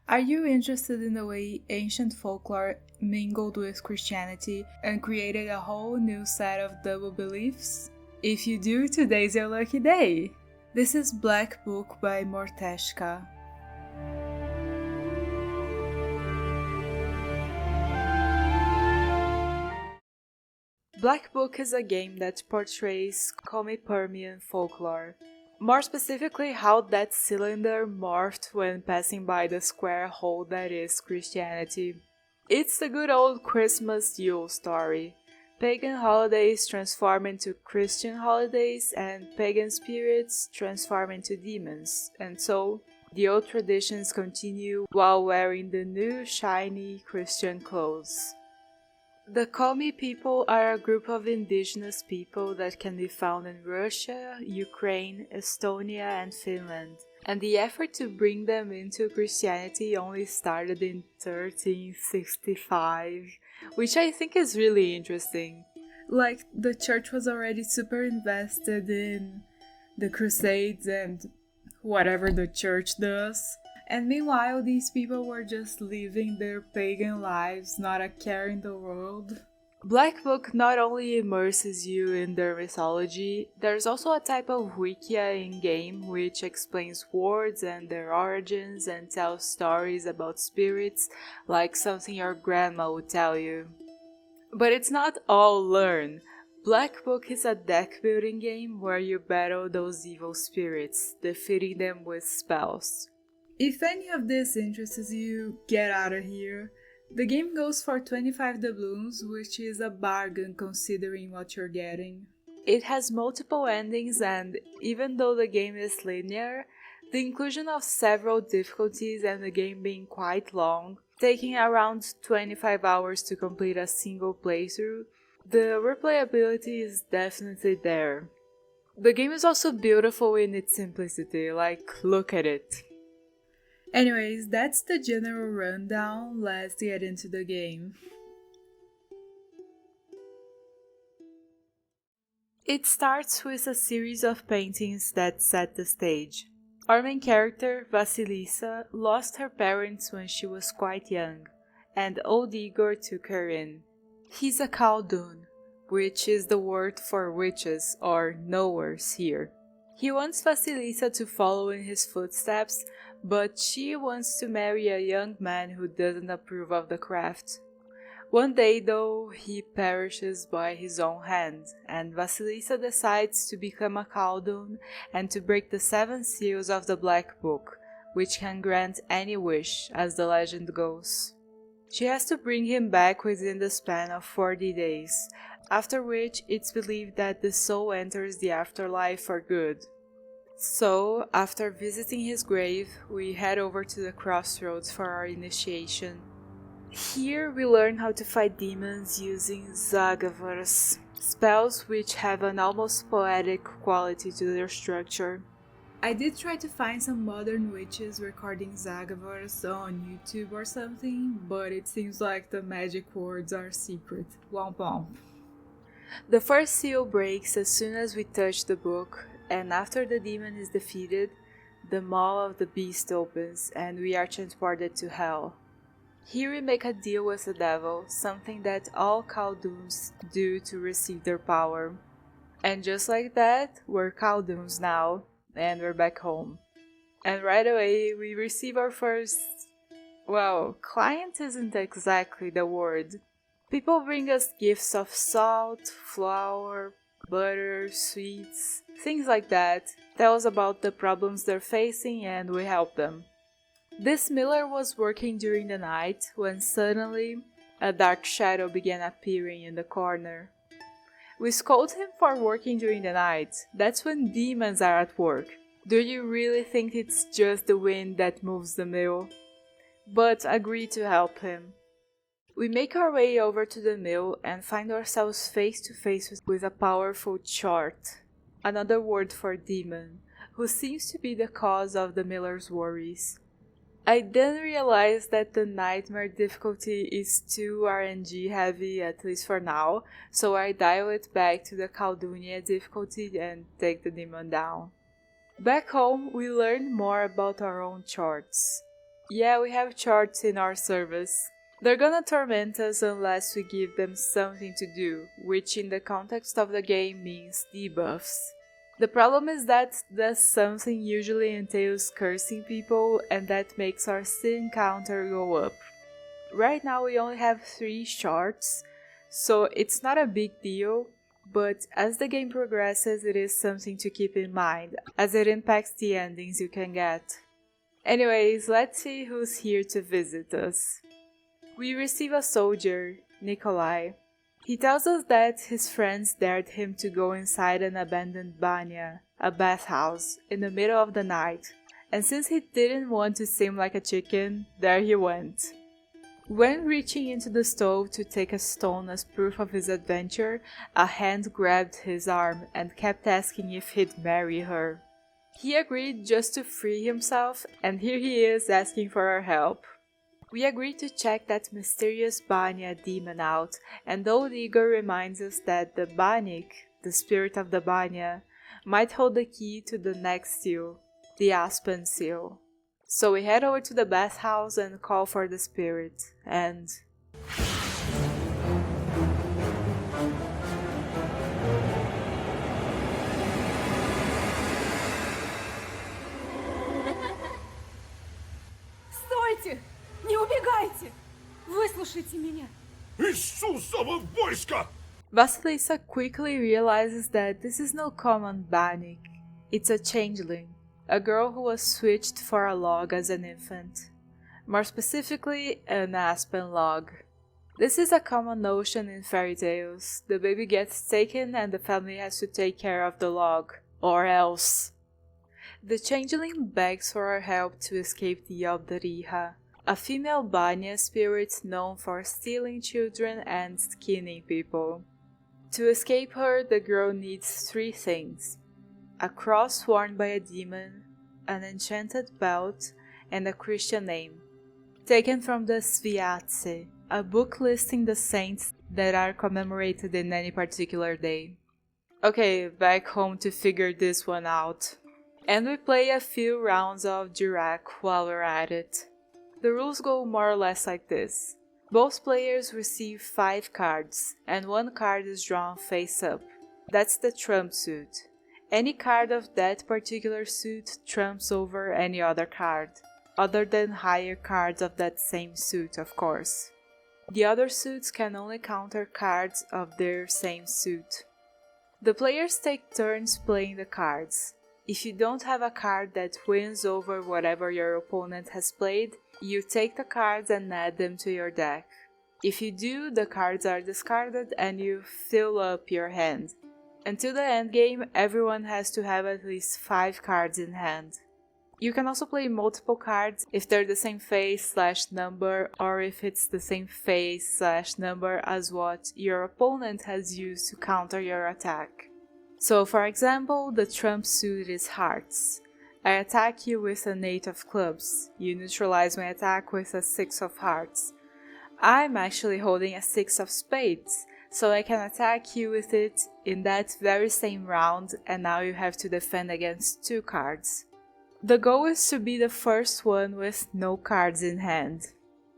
Are you interested in the way ancient folklore mingled with Christianity and created a whole new set of double beliefs? If you do, today's your lucky day! This is Black Book by Morteshka. Black Book is a game that portrays Comi-Permian folklore. More specifically, how that cylinder morphed when passing by the square hole that is Christianity. It's the good old Christmas Yule story. Pagan holidays transform into Christian holidays, and pagan spirits transform into demons, and so the old traditions continue while wearing the new shiny Christian clothes. The Komi people are a group of indigenous people that can be found in Russia, Ukraine, Estonia, and Finland, and the effort to bring them into Christianity only started in 1365, which I think is really interesting. Like, the church was already super invested in the Crusades and whatever the church does. And meanwhile, these people were just living their pagan lives, not a care in the world. Black Book not only immerses you in their mythology, there's also a type of wikia in-game which explains words and their origins and tells stories about spirits like something your grandma would tell you. But it's not all learn. Black Book is a deck building game where you battle those evil spirits, defeating them with spells. If any of this interests you, get out of here. The game goes for 25 doubloons, which is a bargain considering what you're getting. It has multiple endings, and even though the game is linear, the inclusion of several difficulties and the game being quite long, taking around 25 hours to complete a single playthrough, the replayability is definitely there. The game is also beautiful in its simplicity, like, look at it. Anyways, that's the general rundown. Let's get into the game. It starts with a series of paintings that set the stage. Our main character, Vasilisa, lost her parents when she was quite young, and old Igor took her in. He's a Khaldun, which is the word for witches or knowers here. He wants Vasilisa to follow in his footsteps, but she wants to marry a young man who doesn't approve of the craft. One day, though, he perishes by his own hand, and Vasilisa decides to become a Khaldun and to break the 7 seals of the Black Book, which can grant any wish, as the legend goes. She has to bring him back within the span of 40 days, after which it's believed that the soul enters the afterlife for good. So, after visiting his grave, we head over to the crossroads for our initiation. Here we learn how to fight demons using Zagavars, spells which have an almost poetic quality to their structure. I did try to find some modern witches recording Zagavars on YouTube or something, but it seems like the magic words are secret. Womp womp. The first seal breaks as soon as we touch the book, and after the demon is defeated, the maw of the beast opens and we are transported to hell. Here we make a deal with the devil, something that all Khalduns do to receive their power. And just like that, we're Khalduns now, and we're back home. And right away we receive our first... well, client isn't exactly the word. People bring us gifts of salt, flour, butter, sweets, things like that, tell us about the problems they're facing and we help them. This miller was working during the night when suddenly a dark shadow began appearing in the corner. We scold him for working during the night. That's when demons are at work. Do you really think it's just the wind that moves the mill? But agree to help him. We make our way over to the mill and find ourselves face to face with a powerful chart, another word for demon, who seems to be the cause of the miller's worries. I then realized that the nightmare difficulty is too RNG heavy, at least for now, so I dial it back to the Khaldunia difficulty and take the demon down. Back home, we learn more about our own charts. Yeah, we have charts in our service. They're gonna torment us unless we give them something to do, which in the context of the game means debuffs. The problem is that this something usually entails cursing people, and that makes our sin counter go up. Right now we only have 3 shards, so it's not a big deal, but as the game progresses it is something to keep in mind, as it impacts the endings you can get. Anyways, let's see who's here to visit us. We receive a soldier, Nikolai. He tells us that his friends dared him to go inside an abandoned banya, a bathhouse, in the middle of the night, and since he didn't want to seem like a chicken, there he went. When reaching into the stove to take a stone as proof of his adventure, a hand grabbed his arm and kept asking if he'd marry her. He agreed just to free himself, and here he is asking for our help. We agree to check that mysterious Banya demon out, and old Igor reminds us that the Banik, the spirit of the Banya, might hold the key to the next seal, the Aspen seal. So we head over to the bathhouse and call for the spirit, and... Стойте! Не убегайте! Выслушайте меня! Иисусово войско! Vasilisa quickly realizes that this is no common Banik, it's a changeling, a girl who was switched for a log as an infant. More specifically, an aspen log. This is a common notion in fairy tales. The baby gets taken and the family has to take care of the log, or else. The changeling begs for our help to escape the Yabdariha, a female Banya spirit known for stealing children and skinning people. To escape her, the girl needs 3 things: a cross worn by a demon, an enchanted belt, and a Christian name, taken from the Sviatse, a book listing the saints that are commemorated in any particular day. Okay, back home to figure this one out. And we play a few rounds of Dirac while we're at it. The rules go more or less like this. Both players receive 5 cards, and 1 card is drawn face up. That's the trump suit. Any card of that particular suit trumps over any other card, other than higher cards of that same suit, of course. The other suits can only counter cards of their same suit. The players take turns playing the cards. If you don't have a card that wins over whatever your opponent has played, you take the cards and add them to your deck. If you do, the cards are discarded and you fill up your hand. Until the endgame, everyone has to have at least 5 cards in hand. You can also play multiple cards if they're the same face/number, or if it's the same face/number as what your opponent has used to counter your attack. So for example, the trump suit is hearts. I attack you with an 8 of clubs. You neutralize my attack with a 6 of hearts. I'm actually holding a 6 of spades, so I can attack you with it in that very same round, and now you have to defend against 2 cards. The goal is to be the first one with no cards in hand.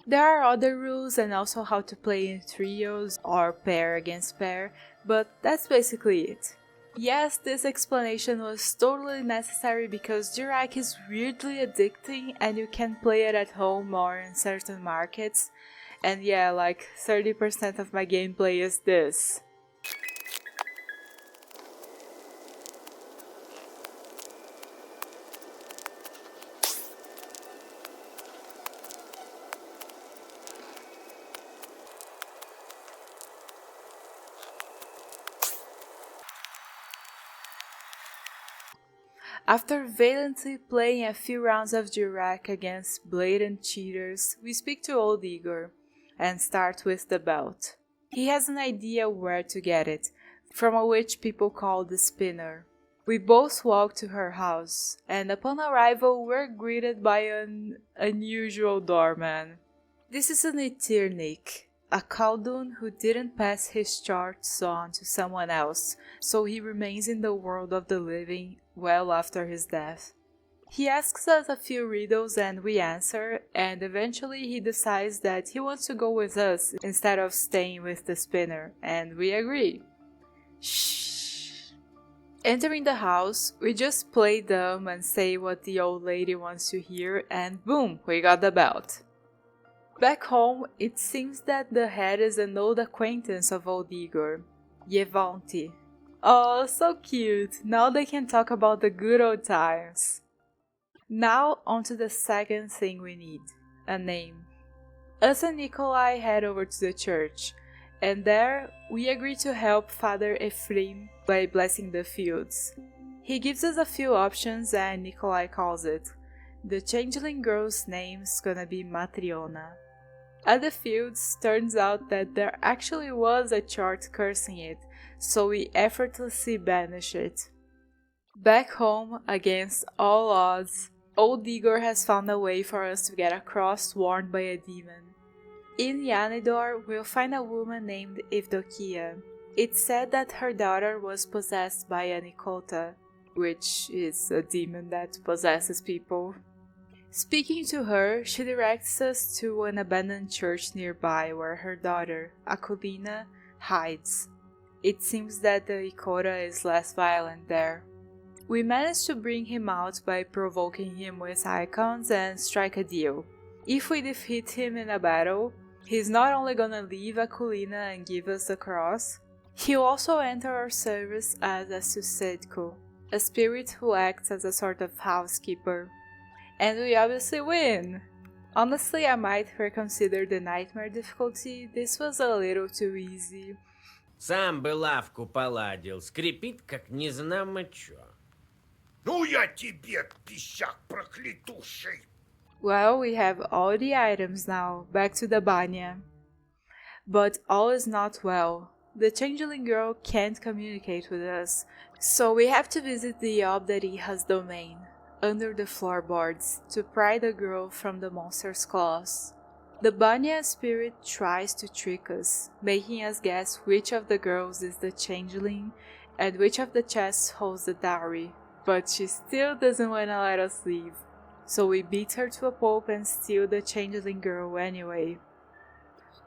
There are other rules and also how to play in trios or pair against pair, but that's basically it. Yes, this explanation was totally necessary because Dirac is weirdly addicting and you can play it at home or in certain markets, and yeah, like 30% of my gameplay is this. After valiantly playing a few rounds of Dirac against blatant cheaters, we speak to old Igor and start with the belt. He has an idea where to get it, from a witch people call the Spinner. We both walk to her house, and upon arrival we're greeted by an unusual doorman. This is an Etirnik, a Khaldun who didn't pass his charts on to someone else, so he remains in the world of the living well after his death. He asks us a few riddles and we answer, and eventually he decides that he wants to go with us instead of staying with the spinner, and we agree. Shh. Entering the house, we just play dumb and say what the old lady wants to hear, and boom, we got the belt. Back home, it seems that the head is an old acquaintance of old Igor, Yevanti. Oh, so cute! Now they can talk about the good old times. Now, on to the second thing we need, a name. Us and Nikolai head over to the church, and there we agree to help Father Ephraim by blessing the fields. He gives us a few options and Nikolai calls it. The changeling girl's name's gonna be Matriona. At the fields, turns out that there actually was a chart cursing it, so we effortlessly banish it. Back home, against all odds, old Igor has found a way for us to get a cross worn by a demon. In Yanidor, we'll find a woman named Evdokia. It's said that her daughter was possessed by a Nikota, which is a demon that possesses people. Speaking to her, she directs us to an abandoned church nearby where her daughter, Akulina, hides. It seems that the Ikora is less violent there. We manage to bring him out by provoking him with icons and strike a deal. If we defeat him in a battle, he's not only gonna leave Akulina and give us the cross, he'll also enter our service as a susedko, a spirit who acts as a sort of housekeeper. And we obviously win! Honestly, I might reconsider the nightmare difficulty, this was a little too easy. Сам бы лавку поладил, скрипит, как не знамо чё. Ну я тебе, писяк проклятущий! Well, we have all the items now, back to the banya. But all is not well. The changeling girl can't communicate with us, so we have to visit the Obdariha's domain, under the floorboards, to pry the girl from the monster's claws. The banya spirit tries to trick us, making us guess which of the girls is the changeling and which of the chests holds the dowry, but she still doesn't want to let us leave. So we beat her to a pulp and steal the changeling girl anyway.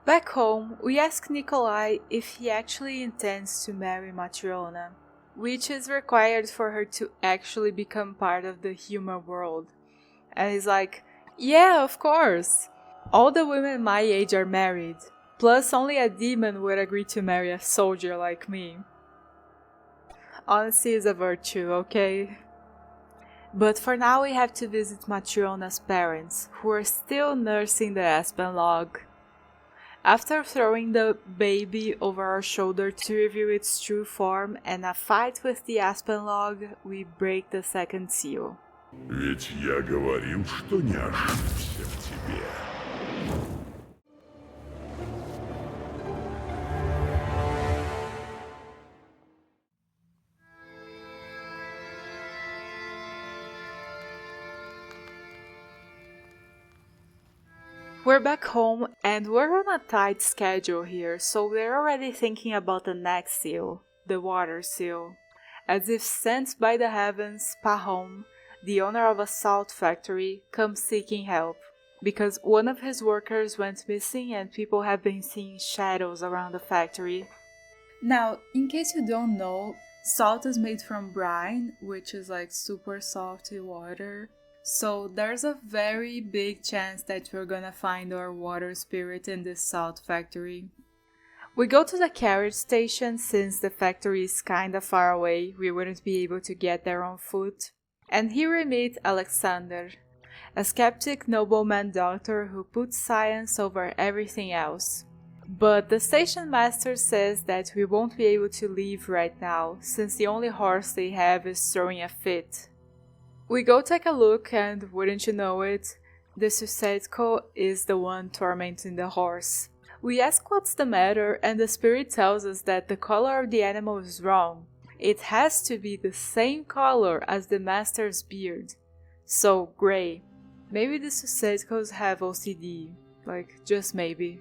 Back home, we ask Nikolai if he actually intends to marry Matriona, which is required for her to actually become part of the human world. And he's like, yeah, of course! All the women my age are married, plus only a demon would agree to marry a soldier like me. Honesty is a virtue, okay? But for now we have to visit Matriona's parents, who are still nursing the aspen log. After throwing the baby over our shoulder to reveal its true form and a fight with the aspen log, we break the second seal. Ведь я говорил, что не ошибся в тебе. We're back home and we're on a tight schedule here, so we're already thinking about the next seal, the water seal. As if sent by the heavens, Pahom, the owner of a salt factory, comes seeking help, because one of his workers went missing and people have been seeing shadows around the factory. Now, in case you don't know, salt is made from brine, which is like super salty water. So there's a very big chance that we're gonna find our water spirit in this salt factory. We go to the carriage station since the factory is kinda far away, we wouldn't be able to get there on foot. And here we meet Alexander, a skeptic nobleman doctor who puts science over everything else. But the station master says that we won't be able to leave right now, since the only horse they have is throwing a fit. We go take a look and, wouldn't you know it, the Susedko is the one tormenting the horse. We ask what's the matter and the spirit tells us that the color of the animal is wrong. It has to be the same color as the master's beard. So, grey. Maybe the Susedkos have OCD, like, just maybe.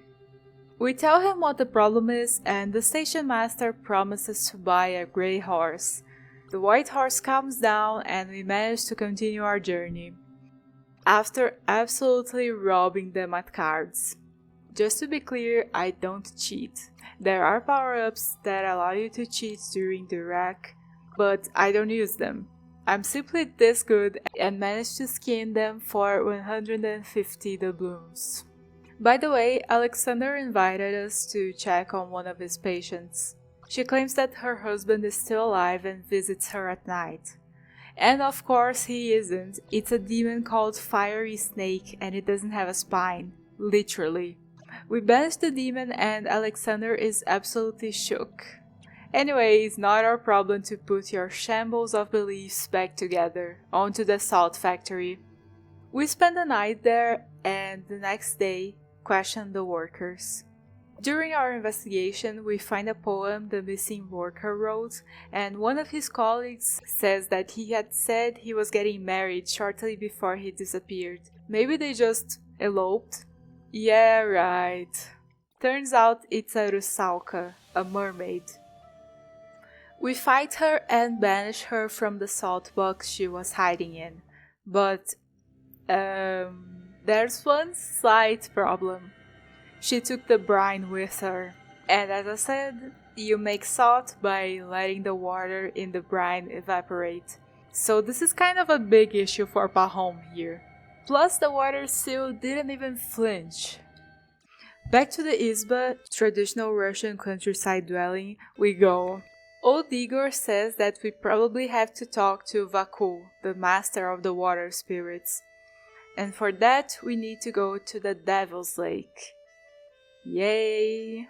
We tell him what the problem is and the station master promises to buy a grey horse. The white horse calms down and we manage to continue our journey, after absolutely robbing them at cards. Just to be clear, I don't cheat. There are power-ups that allow you to cheat during the wreck, but I don't use them. I'm simply this good and managed to skin them for 150 doubloons. By the way, Alexander invited us to check on one of his patients. She claims that her husband is still alive and visits her at night. And of course he isn't. It's a demon called Fiery Snake and it doesn't have a spine. Literally. We banished the demon and Alexander is absolutely shook. Anyway, it's not our problem to put your shambles of beliefs back together onto the salt factory. We spend the night there and the next day question the workers. During our investigation, we find a poem the missing worker wrote, and one of his colleagues says that he had said he was getting married shortly before he disappeared. Maybe they just eloped? Yeah, right. Turns out it's a rusalka, a mermaid. We fight her and banish her from the salt box she was hiding in, but there's one slight problem. She took the brine with her, and as I said, you make salt by letting the water in the brine evaporate. So this is kind of a big issue for Pahom here. Plus the water seal didn't even flinch. Back to the Izba, traditional Russian countryside dwelling, we go. Old Igor says that we probably have to talk to Vakul, the master of the water spirits. And for that we need to go to the Devil's Lake. Yay!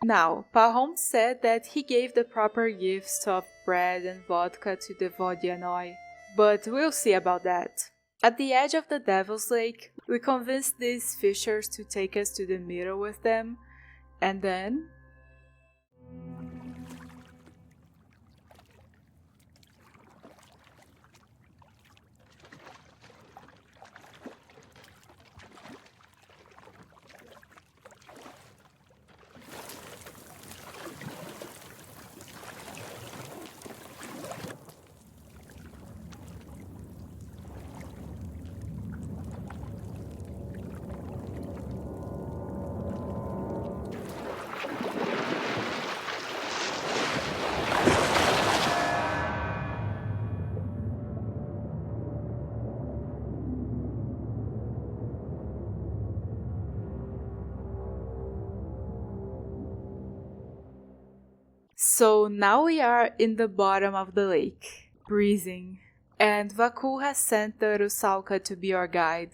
Now, Pahom said that he gave the proper gifts of bread and vodka to the Vodianoi, but we'll see about that. At the edge of the Devil's Lake, we convinced these fishers to take us to the middle with them, and then... So now we are in the bottom of the lake, breathing, and Vakul has sent the Rusalka to be our guide.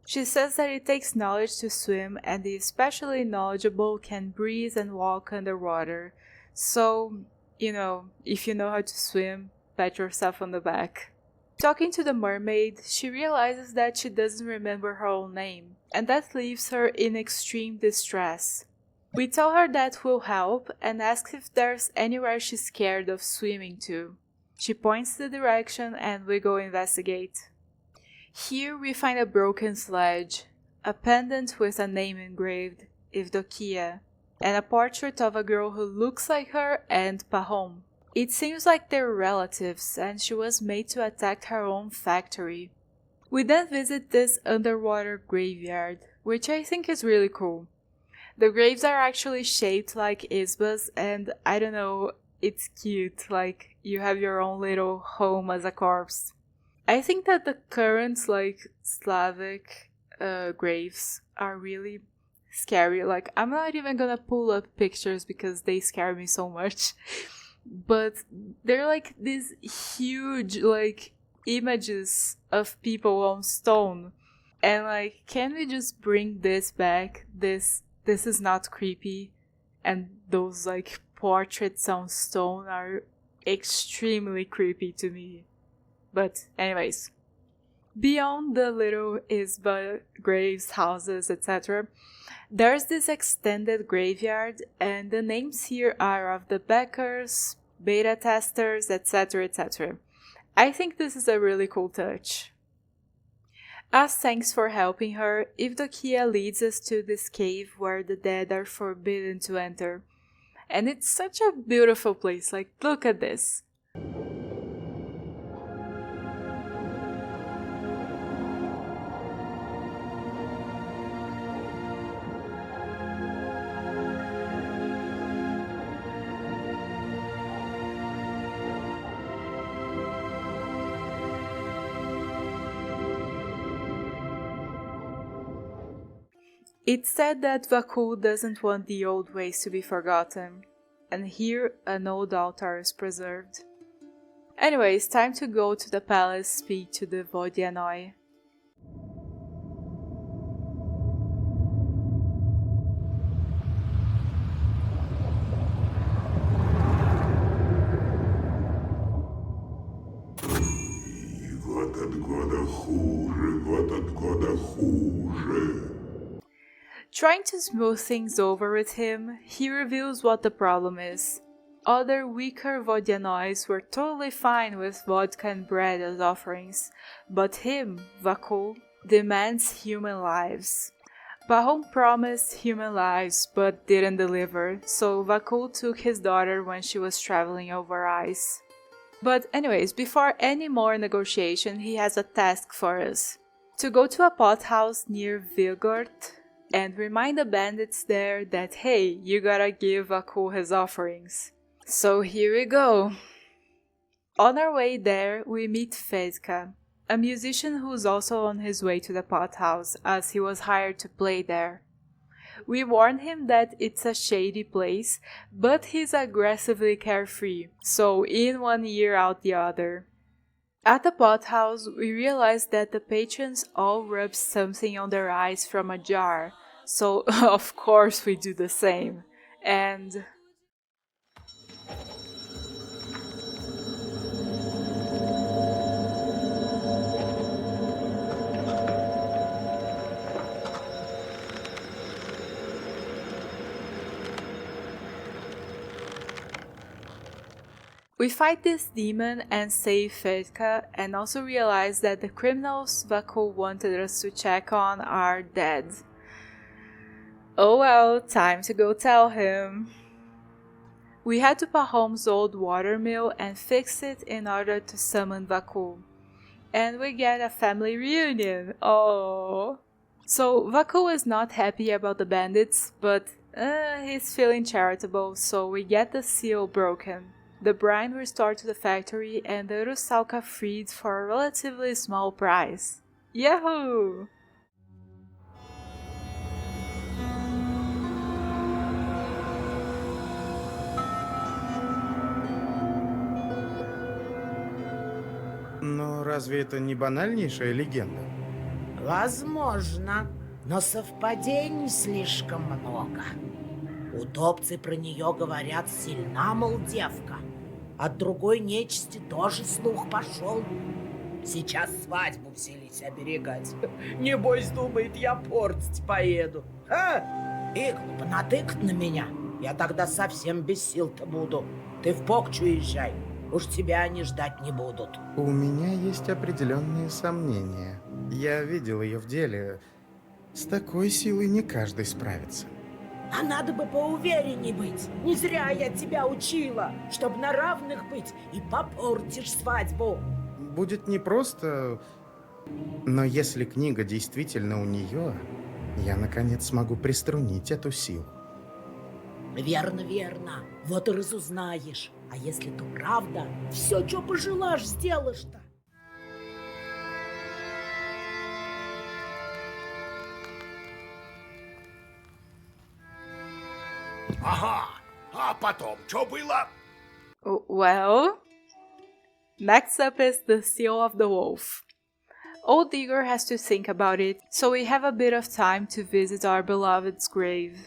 She says that it takes knowledge to swim and the especially knowledgeable can breathe and walk underwater. So, if you know how to swim, pat yourself on the back. Talking to the mermaid, she realizes that she doesn't remember her own name, and that leaves her in extreme distress. We tell her that will help and ask if there's anywhere she's scared of swimming to. She points the direction and we go investigate. Here we find a broken sledge, a pendant with a name engraved, Evdokia, and a portrait of a girl who looks like her and Pahom. It seems like they're relatives and she was made to attack her own factory. We then visit this underwater graveyard, which I think is really cool. The graves are actually shaped like Izbas and I don't know, it's cute, like you have your own little home as a corpse. I think that the current Slavic graves are really scary. Like I'm not even gonna pull up pictures because they scare me so much. But they're like these huge images of people on stone. And can we just bring this back? This is not creepy, and those portraits on stone are extremely creepy to me. But anyways, beyond the little Izba graves, houses, etc., there's this extended graveyard, and the names here are of the backers, beta testers, etc., etc. I think this is a really cool touch. As thanks for helping her, Evdokia leads us to this cave where the dead are forbidden to enter. And it's such a beautiful place, look at this. It's said that Vakul doesn't want the old ways to be forgotten, and here an old altar is preserved. Anyway, it's time to go to the palace speak to the Vodyanoi. И год от года хуже, год от года хуже. Trying to smooth things over with him, he reveals what the problem is. Other weaker Vodyanois were totally fine with vodka and bread as offerings, but him, Vakul, demands human lives. Pahom promised human lives but didn't deliver, so Vakul took his daughter when she was traveling over ice. But anyways, before any more negotiation, he has a task for us. To go to a pothouse near Vilgort and remind the bandits there that hey, you gotta give Vakul his offerings. So here we go. On our way there, we meet Fedka, a musician who's also on his way to the pothouse as he was hired to play there. We warn him that it's a shady place, but he's aggressively carefree, so in one ear out the other. At the pothouse, we realize that the patrons all rub something on their eyes from a jar, so of course we do the same. And we fight this demon and save Fedka, and also realize that the criminals Vakul wanted us to check on are dead. Oh well, time to go tell him. We head to Pahom's old water mill and fix it in order to summon Vakul. And we get a family reunion. Oh. So Vakul is not happy about the bandits, but he's feeling charitable, so we get the seal broken, the brine restored to the factory, and the Rusalka freed for a relatively small price. Yahoo! Но разве это не банальнейшая легенда? Возможно, но совпадений слишком много. Утопцы про нее говорят, сильна, мол, девка. От другой нечисти тоже слух пошел. Сейчас свадьбу взялись оберегать. Небось, думает, я портить поеду. Иглу понатыкать на меня. Я тогда совсем без сил-то буду. Ты в Покчу езжай. Уж тебя они ждать не будут. У меня есть определенные сомнения. Я видел ее в деле. С такой силой не каждый справится. А надо бы поуверенней быть. Не зря я тебя учила, чтоб на равных быть, и попортишь свадьбу. Будет непросто, но если книга действительно у нее, я наконец смогу приструнить эту силу. Верно, верно. Вот и разузнаешь. А если то правда, все, что пожелаешь, сделаешь-то. Ага, а потом что было? Well, next up is the Seal of the Wolf. Old Igor has to think about it, so we have a bit of time to visit our beloved's grave.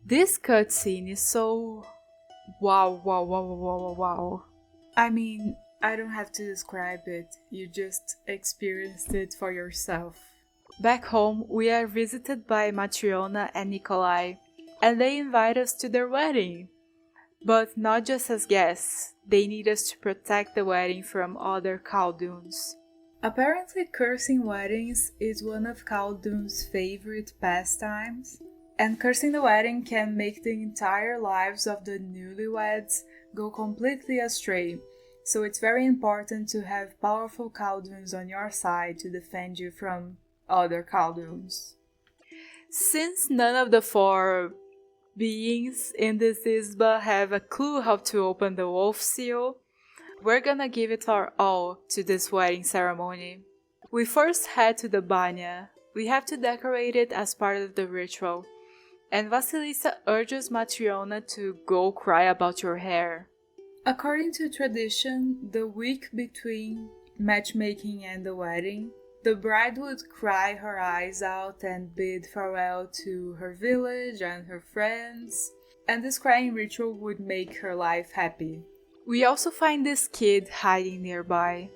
This cutscene is so wow, wow, wow, wow, wow, wow. I mean, I don't have to describe it, you just experienced it for yourself. Back home, we are visited by Matriona and Nikolai, and they invite us to their wedding. But not just as guests, they need us to protect the wedding from other Khalduns. Apparently, cursing weddings is one of Khaldun's favorite pastimes, and cursing the wedding can make the entire lives of the newlyweds go completely astray, so it's very important to have powerful Khalduns on your side to defend you from other Khalduns. Since none of the 4 beings in this Isba have a clue how to open the wolf seal, we're gonna give it our all to this wedding ceremony. We first head to the banya. We have to decorate it as part of the ritual, and Vasilisa urges Matriona to go cry about your hair. According to tradition, the week between matchmaking and the wedding, the bride would cry her eyes out and bid farewell to her village and her friends, and this crying ritual would make her life happy. We also find this kid hiding nearby.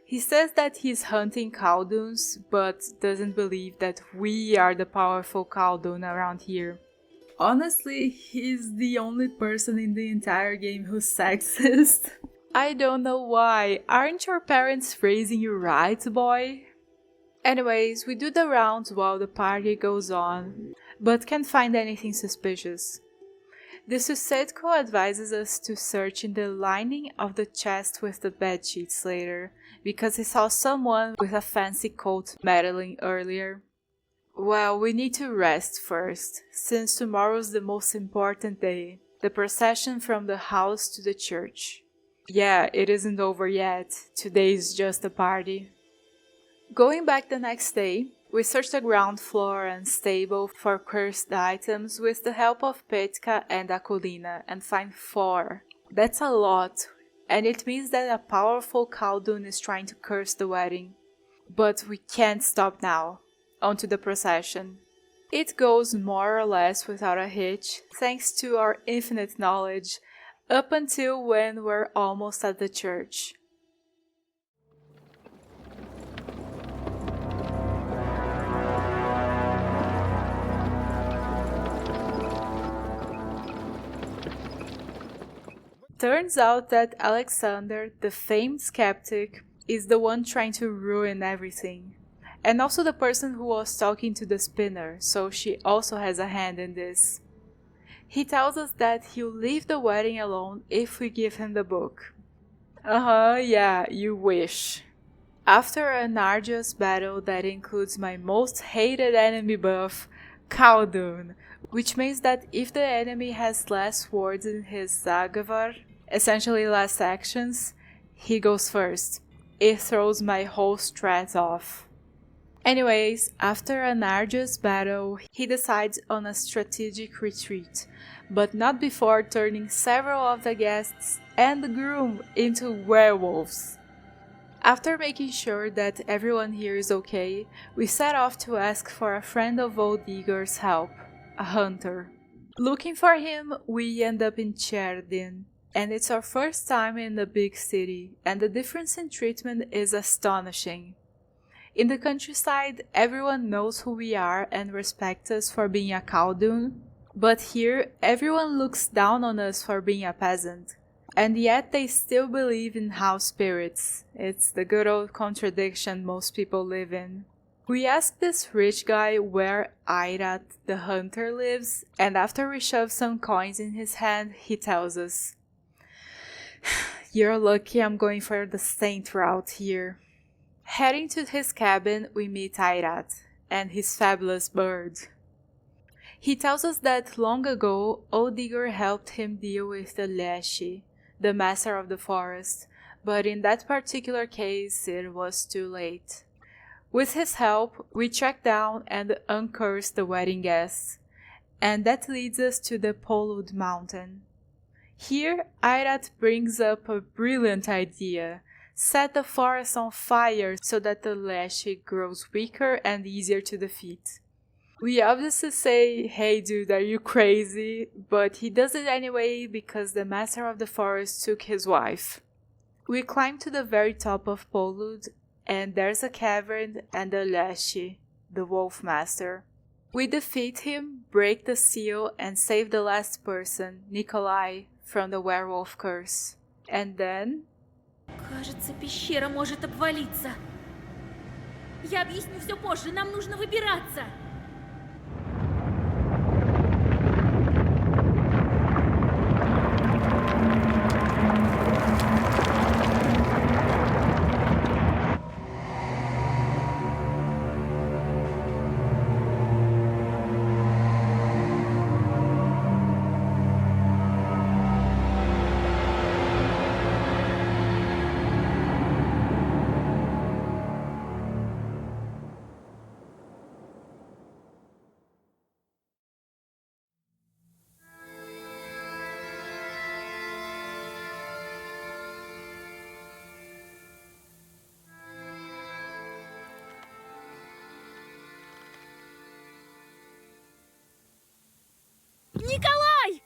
He says that he's hunting Khalduns, but doesn't believe that we are the powerful Khaldun around here. Honestly, he's the only person in the entire game who's sexist. I don't know why. Aren't your parents raising you right, boy? Anyways, we do the rounds while the party goes on, but can't find anything suspicious. The Susetko advises us to search in the lining of the chest with the bedsheets later, because he saw someone with a fancy coat meddling earlier. Well, we need to rest first, since tomorrow's the most important day, the procession from the house to the church. Yeah, it isn't over yet, today is just a party. Going back the next day, we search the ground floor and stable for cursed items with the help of Petka and Akulina and find 4. That's a lot, and it means that a powerful Khaldun is trying to curse the wedding. But we can't stop now. Onto the procession. It goes more or less without a hitch, thanks to our infinite knowledge, up until when we're almost at the church. Turns out that Alexander, the famed skeptic, is the one trying to ruin everything. And also the person who was talking to the spinner, so she also has a hand in this. He tells us that he'll leave the wedding alone if we give him the book. Yeah, you wish. After an arduous battle that includes my most hated enemy buff, Khaldun, which means that if the enemy has less words in his Zagavar, essentially less actions, he goes first. It throws my whole strat off. Anyways, after an arduous battle, he decides on a strategic retreat, but not before turning several of the guests and the groom into werewolves. After making sure that everyone here is okay, we set off to ask for a friend of Old Igor's help, a hunter. Looking for him, we end up in Cherdin, and it's our first time in the big city, and the difference in treatment is astonishing. In the countryside, everyone knows who we are and respects us for being a Khaldun, but here everyone looks down on us for being a peasant. And yet they still believe in house spirits. It's the good old contradiction most people live in. We ask this rich guy where Airat the hunter lives, and after we shove some coins in his hand, he tells us, "You're lucky I'm going for the saint route here." Heading to his cabin, we meet Airat and his fabulous bird. He tells us that long ago, Old Igor helped him deal with the Leshi, the master of the forest, but in that particular case, it was too late. With his help, we track down and uncurse the wedding guests, and that leads us to the Polud mountain. Here, Airat brings up a brilliant idea. Set the forest on fire so that the Leshi grows weaker and easier to defeat. We obviously say, hey dude, are you crazy? But he does it anyway because the master of the forest took his wife. We climb to the very top of Polud, and there's a cavern and a Lashy, the wolf master. We defeat him, break the seal, and save the last person, Nikolai, from the werewolf curse. And then... Кажется, пещера может обвалиться. Я объясню все позже, нам нужно выбираться. Николай!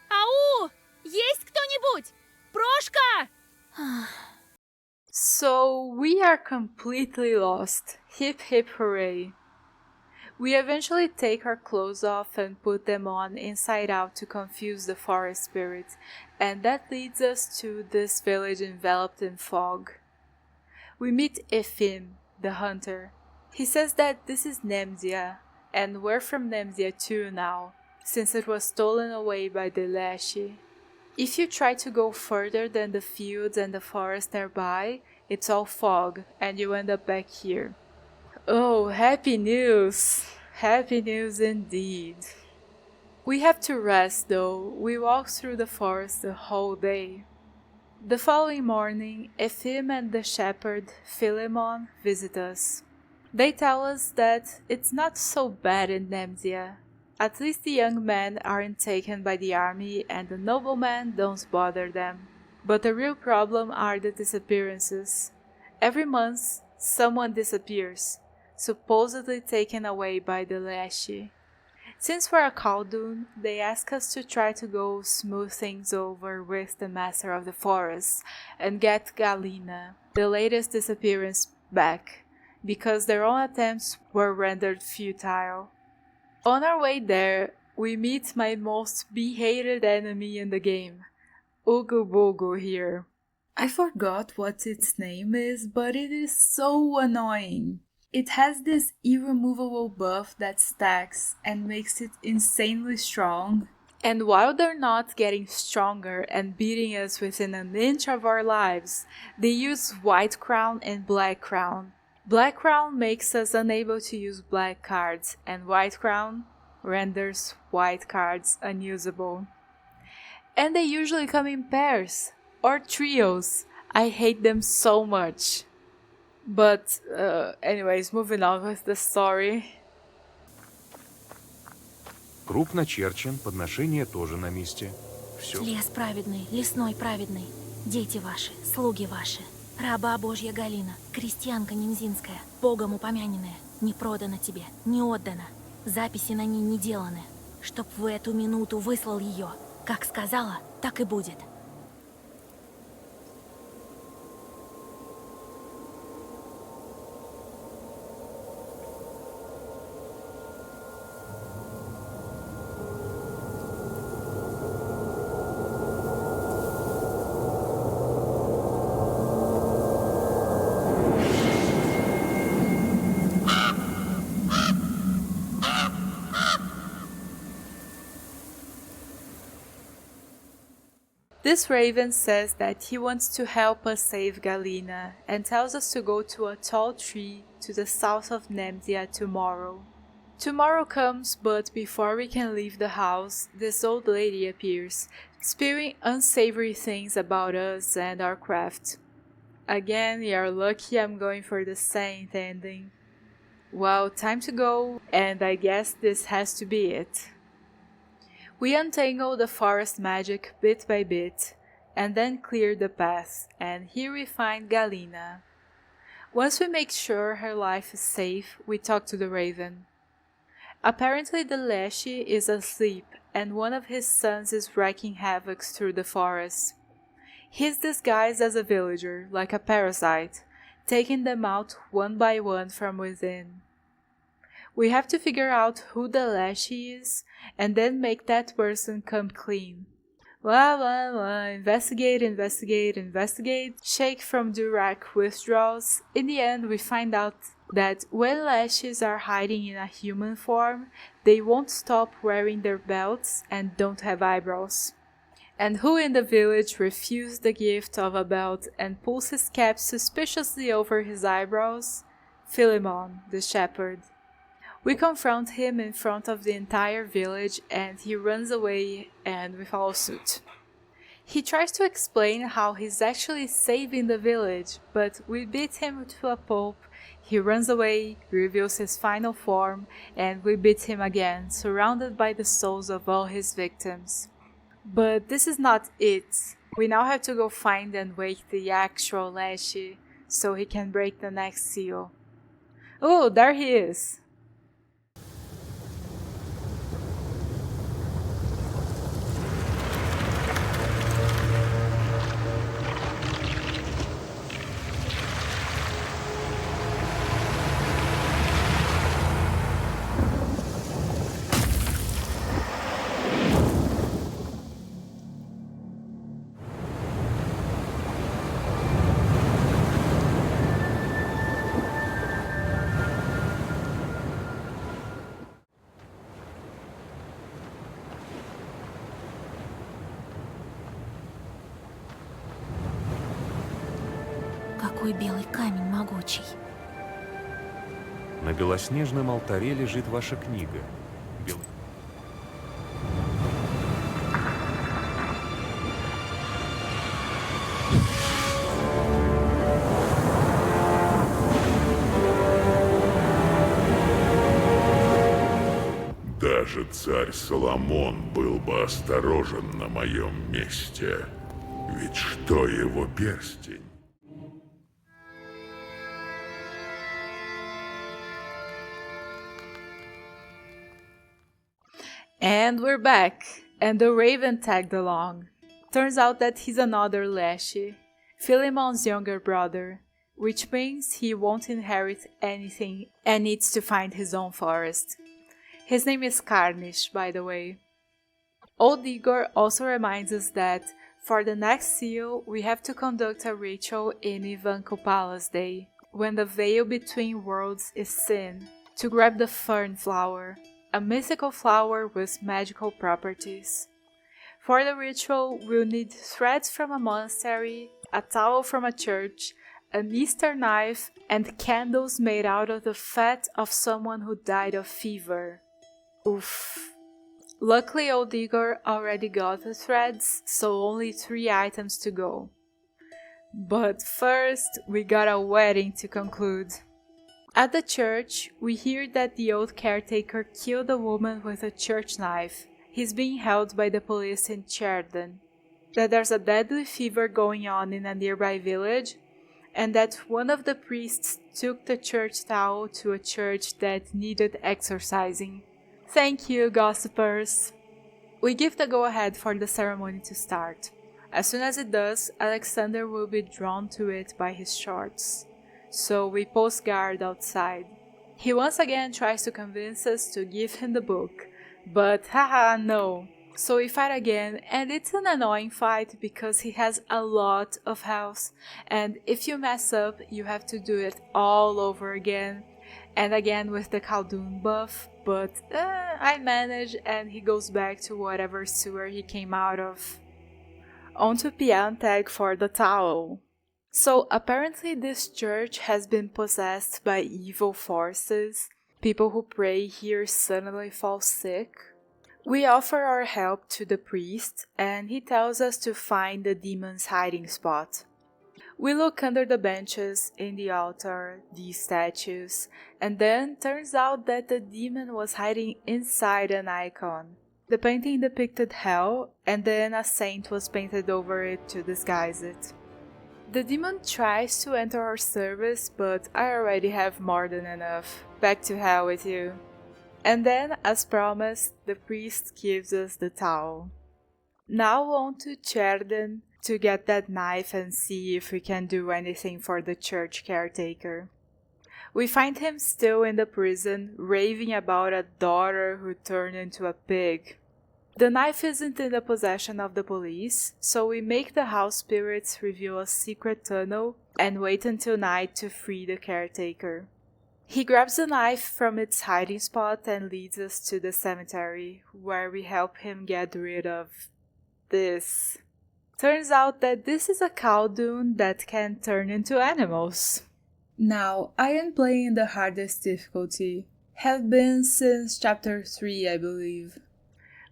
Ау! Есть кто-нибудь? Прошка! So we are completely lost. Hip hip hooray. We eventually take our clothes off and put them on inside out to confuse the forest spirit, and that leads us to this village enveloped in fog. We meet Efim, the hunter. He says that this is Nemzia, and we're from Nemzia too now, since it was stolen away by the Lashy. If you try to go further than the fields and the forest nearby, it's all fog, and you end up back here. Oh, happy news! Happy news indeed. We have to rest though. We walked through the forest the whole day. The following morning, Efim and the shepherd, Philemon, visit us. They tell us that it's not so bad in Nemzia. At least the young men aren't taken by the army and the noblemen don't bother them. But the real problem are the disappearances. Every month, someone disappears, supposedly taken away by the Lashy. Since we're a Khaldun, they ask us to try to go smooth things over with the Master of the Forest and get Galina, the latest disappearance, back, because their own attempts were rendered futile. On our way there, we meet my most hated enemy in the game, Ugu Bugu here. I forgot what its name is, but it is so annoying. It has this irremovable buff that stacks and makes it insanely strong. And while they're not getting stronger and beating us within an inch of our lives, they use White Crown and Black Crown. Black Crown makes us unable to use black cards, and White Crown renders white cards unusable. And they usually come in pairs or trios. I hate them so much. But anyways, moving on with the story. Круг начерчен, подношение тоже на месте. Все. Лес праведный, лесной праведный, дети ваши, слуги ваши, раба Божья Галина, крестьянка немзинская, Богом упомяненная, не продана тебе, не отдана, записи на ней не деланы, чтоб в эту минуту выслал ее, как сказала, так и будет. This raven says that he wants to help us save Galina and tells us to go to a tall tree to the south of Nemzia tomorrow. Tomorrow comes, but before we can leave the house, this old lady appears, spewing unsavory things about us and our craft. Again, you're lucky I'm going for the saint ending. Well, time to go, and I guess this has to be it. We untangle the forest magic bit by bit, and then clear the path, and here we find Galina. Once we make sure her life is safe, we talk to the raven. Apparently the Leshy is asleep and one of his sons is wreaking havoc through the forest. He's disguised as a villager, like a parasite, taking them out one by one from within. We have to figure out who the Leshy is and then make that person come clean. Investigate, shake from Durac withdrawals. In the end, we find out that when Leshies are hiding in a human form, they won't stop wearing their belts and don't have eyebrows. And who in the village refused the gift of a belt and pulls his cap suspiciously over his eyebrows? Philemon, the shepherd. We confront him in front of the entire village and he runs away and we follow suit. He tries to explain how he's actually saving the village, but we beat him to a pulp. He runs away, reveals his final form, and we beat him again, surrounded by the souls of all his victims. But this is not it. We now have to go find and wake the actual Leshy, so he can break the next seal. Oh, there he is! Какой белый камень могучий. На белоснежном алтаре лежит ваша книга. Даже царь Соломон был бы осторожен на моем месте. Ведь что его перстень? And we're back, and the Raven tagged along. Turns out that he's another Leshy, Philemon's younger brother, which means he won't inherit anything and needs to find his own forest. His name is Carnish, by the way. Old Igor also reminds us that for the next seal, we have to conduct a ritual in Ivan Kupala's day, when the veil between worlds is seen, to grab the fern flower, a mythical flower with magical properties. For the ritual, we'll need threads from a monastery, a towel from a church, an Easter knife, and candles made out of the fat of someone who died of fever. Oof. Luckily, old Igor already got the threads, so only 3 items to go. But first, we got a wedding to conclude. At the church, we hear that the old caretaker killed a woman with a church knife. He's being held by the police in Cherden. That there's a deadly fever going on in a nearby village, and that one of the priests took the church towel to a church that needed exorcising. Thank you, gossipers! We give the go-ahead for the ceremony to start. As soon as it does, Alexander will be drawn to it by his shorts. So we post guard outside. He once again tries to convince us to give him the book, but haha, no. So we fight again, and it's an annoying fight because he has a lot of health, and if you mess up, you have to do it all over again, and again with the Khaldun buff, but I manage and he goes back to whatever sewer he came out of. On to Piantag for the towel. So apparently this church has been possessed by evil forces. People who pray here suddenly fall sick. We offer our help to the priest and he tells us to find the demon's hiding spot. We look under the benches, in the altar, the statues, and then turns out that the demon was hiding inside an icon. The painting depicted hell and then a saint was painted over it to disguise it. The demon tries to enter our service, but I already have more than enough. Back to hell with you. And then, as promised, the priest gives us the towel. Now on to Cherden to get that knife and see if we can do anything for the church caretaker. We find him still in the prison, raving about a daughter who turned into a pig. The knife isn't in the possession of the police, so we make the house spirits reveal a secret tunnel and wait until night to free the caretaker. He grabs the knife from its hiding spot and leads us to the cemetery, where we help him get rid of this. Turns out that this is a Khaldun that can turn into animals. Now, I am playing the hardest difficulty. Have been since chapter 3, I believe.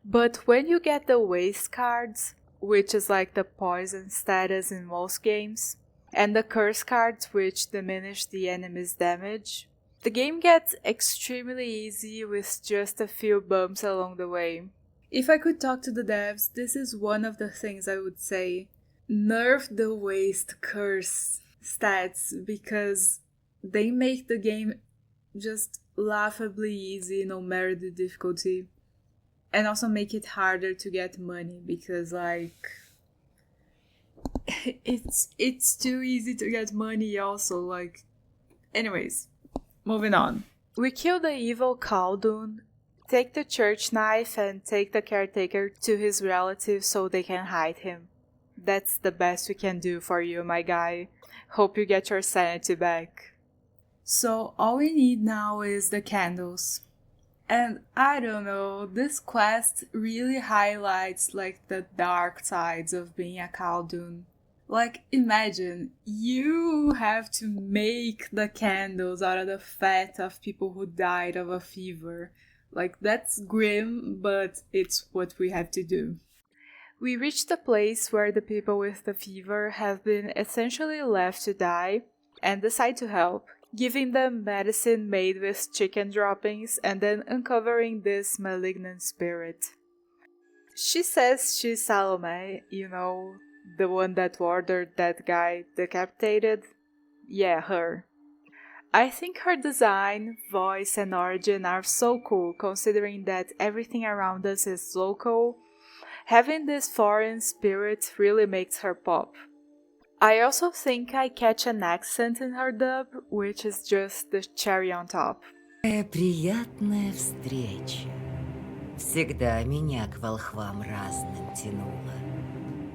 But when you get the waste cards, which is like the poison status in most games, and the curse cards which diminish the enemy's damage, the game gets extremely easy with just a few bumps along the way. If I could talk to the devs, this is one of the things I would say. Nerf the waste curse stats, because they make the game just laughably easy no matter the difficulty. And also make it harder to get money, because like it's too easy to get money also, like. Anyways, moving on. We kill the evil Khaldun, take the church knife and take the caretaker to his relatives so they can hide him. That's the best we can do for you, my guy. Hope you get your sanity back. So all we need now is the candles. And I don't know, this quest really highlights like the dark sides of being a Khaldun. Like, imagine, you have to make the candles out of the fat of people who died of a fever. Like, that's grim, but it's what we have to do. We reach the place where the people with the fever have been essentially left to die, and decide to help, giving them medicine made with chicken droppings and then uncovering this malignant spirit. She says she's Salome, you know, the one that ordered that guy decapitated. Yeah, her. I think her design, voice and origin are so cool, considering that everything around us is local. Having this foreign spirit really makes her pop. I also think I catch an accent in her dub, which is just the cherry on top. Приятная встреча. Всегда меня к волхвам разным тянуло.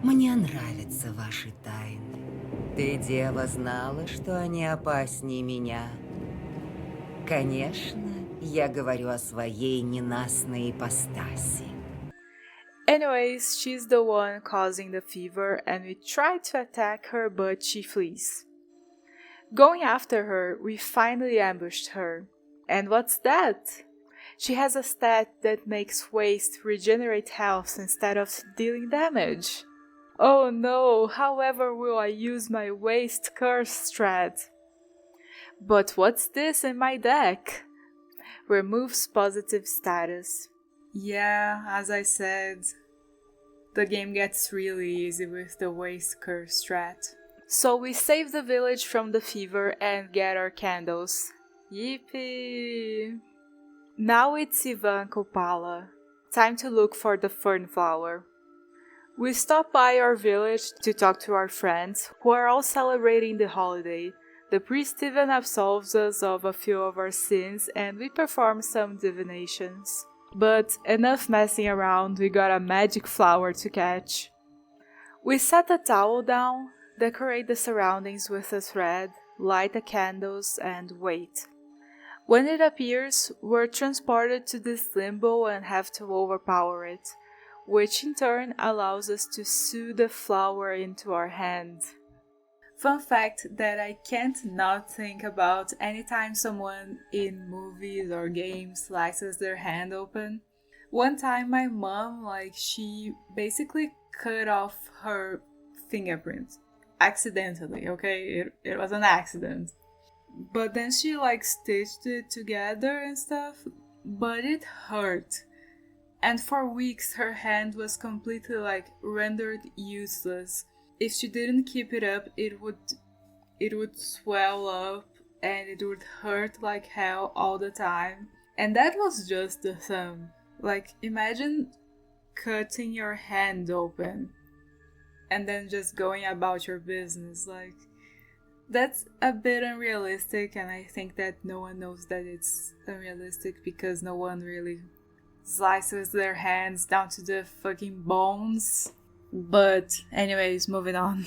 Мне нравятся ваши тайны. Ты, дева, знала, что они опаснее меня? Конечно, я говорю о своей ненастной ипостаси. Anyways, she's the one causing the fever and we try to attack her, but she flees. Going after her, we finally ambushed her. And what's that? She has a stat that makes waste regenerate health instead of dealing damage. Oh no, however will I use my waste curse strat? But what's this in my deck? Removes positive status. Yeah, as I said, the game gets really easy with the waste curse strat. So we save the village from the fever and get our candles. Yippee! Now it's Ivan Kopala. Time to look for the fern flower. We stop by our village to talk to our friends, who are all celebrating the holiday. The priest even absolves us of a few of our sins and we perform some divinations. But enough messing around, we got a magic flower to catch. We set the towel down, decorate the surroundings with a thread, light the candles, and wait. When it appears, we're transported to this limbo and have to overpower it, which in turn allows us to sew the flower into our hand. Fun fact that I can't not think about anytime someone in movies or games slices their hand open. One time my mom, she basically cut off her fingerprint. Accidentally, okay? It was an accident. But then she stitched it together and stuff, but it hurt. And for weeks her hand was completely rendered useless. If she didn't keep it up, it would swell up and it would hurt like hell all the time. And that was just the thumb. Like, imagine cutting your hand open and then just going about your business. Like, that's a bit unrealistic, and I think that no one knows that it's unrealistic because no one really slices their hands down to the fucking bones. But anyways, moving on.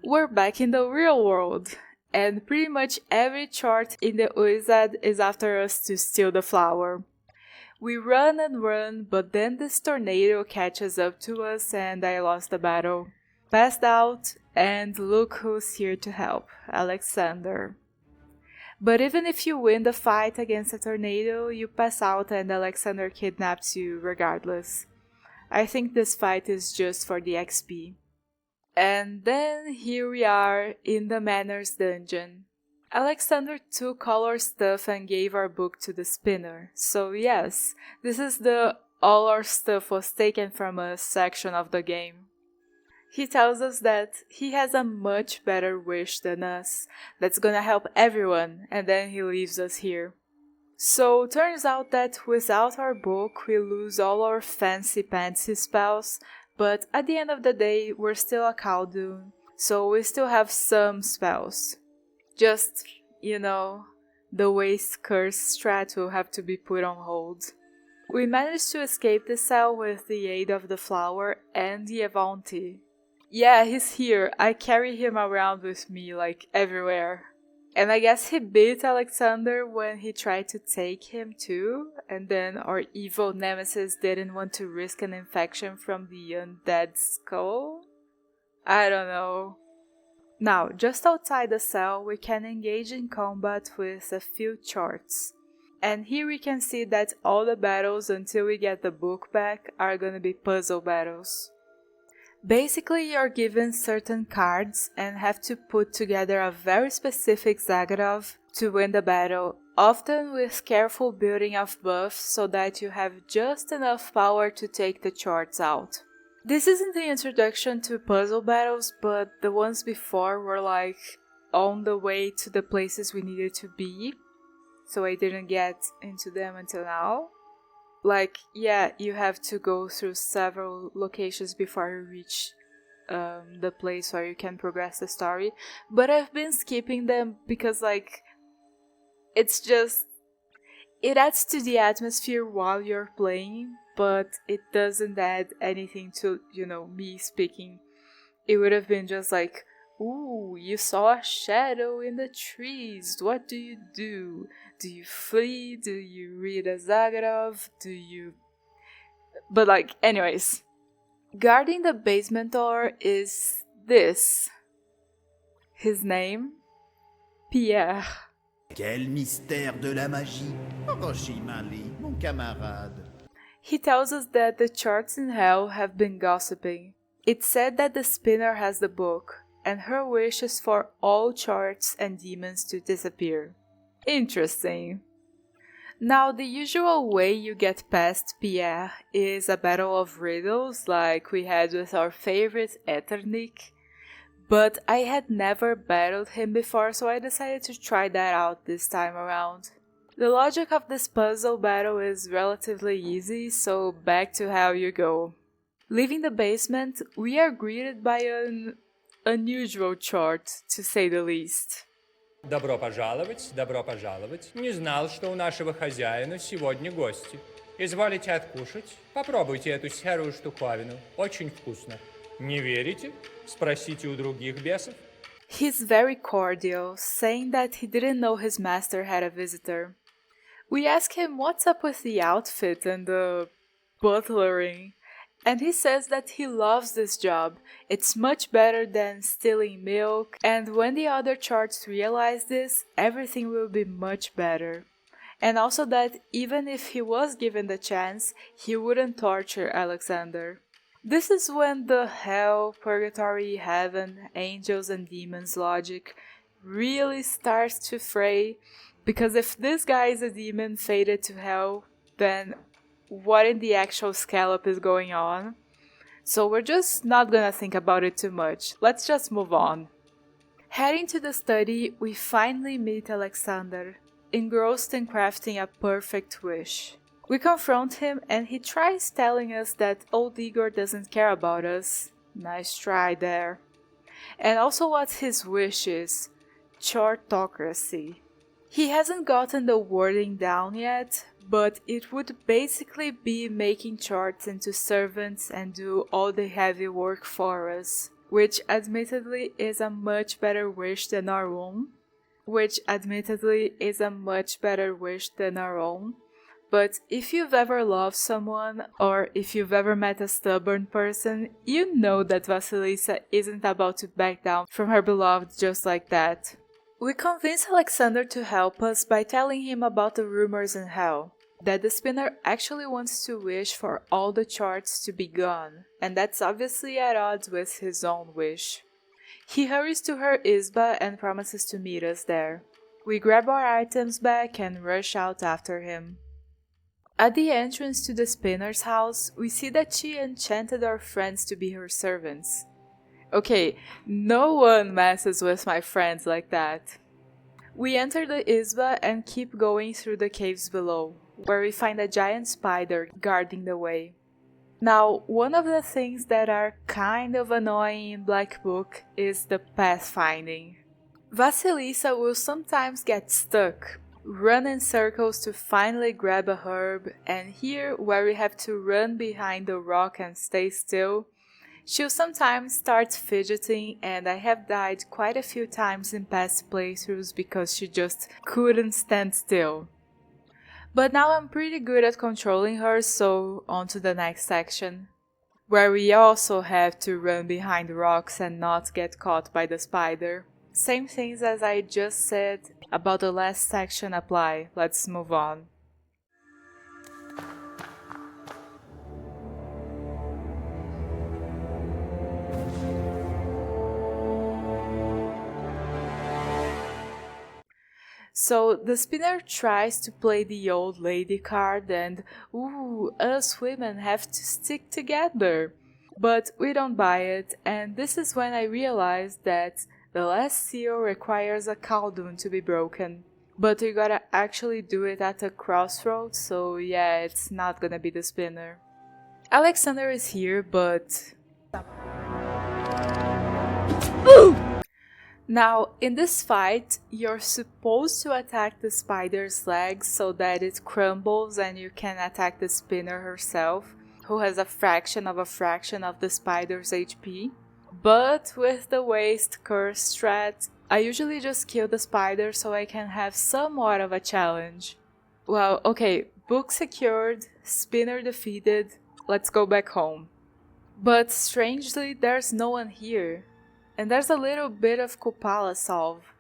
We're back in the real world, and pretty much every chart in the Uizad is after us to steal the flower. We run and run, but then this tornado catches up to us and I lost the battle. Passed out, and look who's here to help, Alexander. But even if you win the fight against a tornado, you pass out and Alexander kidnaps you regardless. I think this fight is just for the XP. And then here we are in the Manor's dungeon. Alexander took all our stuff and gave our book to the spinner. So yes, this is the all our stuff was taken from us section of the game. He tells us that he has a much better wish than us, that's gonna help everyone, and then he leaves us here. So turns out that without our book we lose all our fancy-pantsy spells, but at the end of the day we're still a Khaldun, so we still have some spells. Just, the waste curse strat will have to be put on hold. We managed to escape the cell with the aid of the flower and the Avanti. Yeah, he's here. I carry him around with me, like, everywhere. And I guess he beat Alexander when he tried to take him too, and then our evil nemesis didn't want to risk an infection from the undead skull? I don't know. Now, just outside the cell, we can engage in combat with a few charts. And here we can see that all the battles until we get the book back are gonna be puzzle battles. Basically, you're given certain cards and have to put together a very specific Zagarov to win the battle, often with careful building of buffs so that you have just enough power to take the charts out. This isn't the introduction to puzzle battles, but the ones before were like on the way to the places we needed to be, so I didn't get into them until now. Like, yeah, you have to go through several locations before you reach the place where you can progress the story, but I've been skipping them because, like, it's just, it adds to the atmosphere while you're playing, but it doesn't add anything to, me speaking. It would have been just like, ooh, you saw a shadow in the trees, what do you do? Do you flee? Do you read a Zagarov? But like, anyways. Guarding the basement door is this. His name? Pierre. Quel mystère de la magie! Orochimaru, mon camarade. He tells us that the charts in hell have been gossiping. It's said that the spinner has the book, and her wish is for all charts and demons to disappear. Interesting. Now, the usual way you get past Pierre is a battle of riddles like we had with our favorite Etternick, but I had never battled him before, so I decided to try that out this time around. The logic of this puzzle battle is relatively easy, so back to how you go. Leaving the basement, we are greeted by an unusual chart, to say the least. Добро пожаловать. Не знал, что у нашего хозяина сегодня гости. Изволите откушать? Попробуйте эту серую штуковину. Очень вкусно. Не верите? Спросите у других бесов. He's very cordial, saying that he didn't know his master had a visitor. We ask him what's up with the outfit and the butlering, and he says that he loves this job. It's much better than stealing milk, and when the other charts realize this, everything will be much better. And also that even if he was given the chance, he wouldn't torture Alexander. This is when the hell, purgatory, heaven, angels and demons logic really starts to fray, because if this guy is a demon fated to hell, then what in the actual scallop is going on? So we're just not gonna think about it too much. Let's just move on. Heading to the study, we finally meet Alexander. engrossed in crafting a perfect wish. We confront him and he tries telling us that old Igor doesn't care about us. Nice try there. And also what his wish is, chartocracy. He hasn't gotten the wording down yet, but it would basically be making charts into servants and do all the heavy work for us, which admittedly is a much better wish than our own. But if you've ever loved someone, or if you've ever met a stubborn person, you know that Vasilisa isn't about to back down from her beloved just like that. We convince Alexander to help us by telling him about the rumors in hell, that the spinner actually wants to wish for all the charts to be gone, and that's obviously at odds with his own wish. He hurries to her Isba and promises to meet us there. We grab our items back and rush out after him. At the entrance to the spinner's house, we see that she enchanted our friends to be her servants. Okay, no one messes with my friends like that. We enter the Isba and keep going through the caves below, where we find a giant spider guarding the way. Now, one of the things that are kind of annoying in Black Book is the pathfinding. Vasilisa will sometimes get stuck, run in circles to finally grab a herb, and here, where we have to run behind the rock and stay still, she'll sometimes start fidgeting, and I have died quite a few times in past playthroughs because she just couldn't stand still. But now I'm pretty good at controlling her, so on to the next section, where we also have to run behind rocks and not get caught by the spider. Same things as I just said about the last section apply. Let's move on. So the spinner tries to play the old lady card and, ooh, us women have to stick together. But we don't buy it, and this is when I realized that the last seal requires a caldun to be broken. But we gotta actually do it at a crossroads, so yeah, it's not gonna be the spinner. Alexander is here, but... Ooh! Now, in this fight, you're supposed to attack the spider's legs so that it crumbles and you can attack the spinner herself, who has a fraction of the spider's HP. But with the waste curse strat, I usually just kill the spider so I can have somewhat of a challenge. Well, okay, book secured, spinner defeated, let's go back home. But strangely, there's no one here. And there's a little bit of Kupala salve,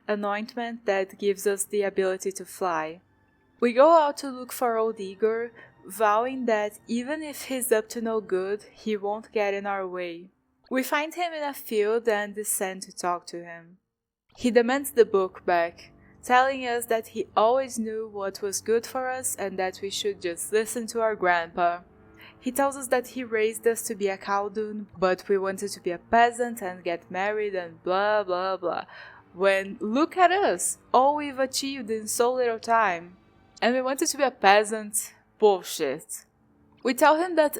an ointment that gives us the ability to fly. We go out to look for old Igor, vowing that even if he's up to no good, he won't get in our way. We find him in a field and descend to talk to him. He demands the book back, telling us that he always knew what was good for us and that we should just listen to our grandpa. He tells us that he raised us to be a Khaldun, but we wanted to be a peasant and get married and blah blah blah. When, look at us, all we've achieved in so little time. And we wanted to be a peasant? Bullshit. We tell him that,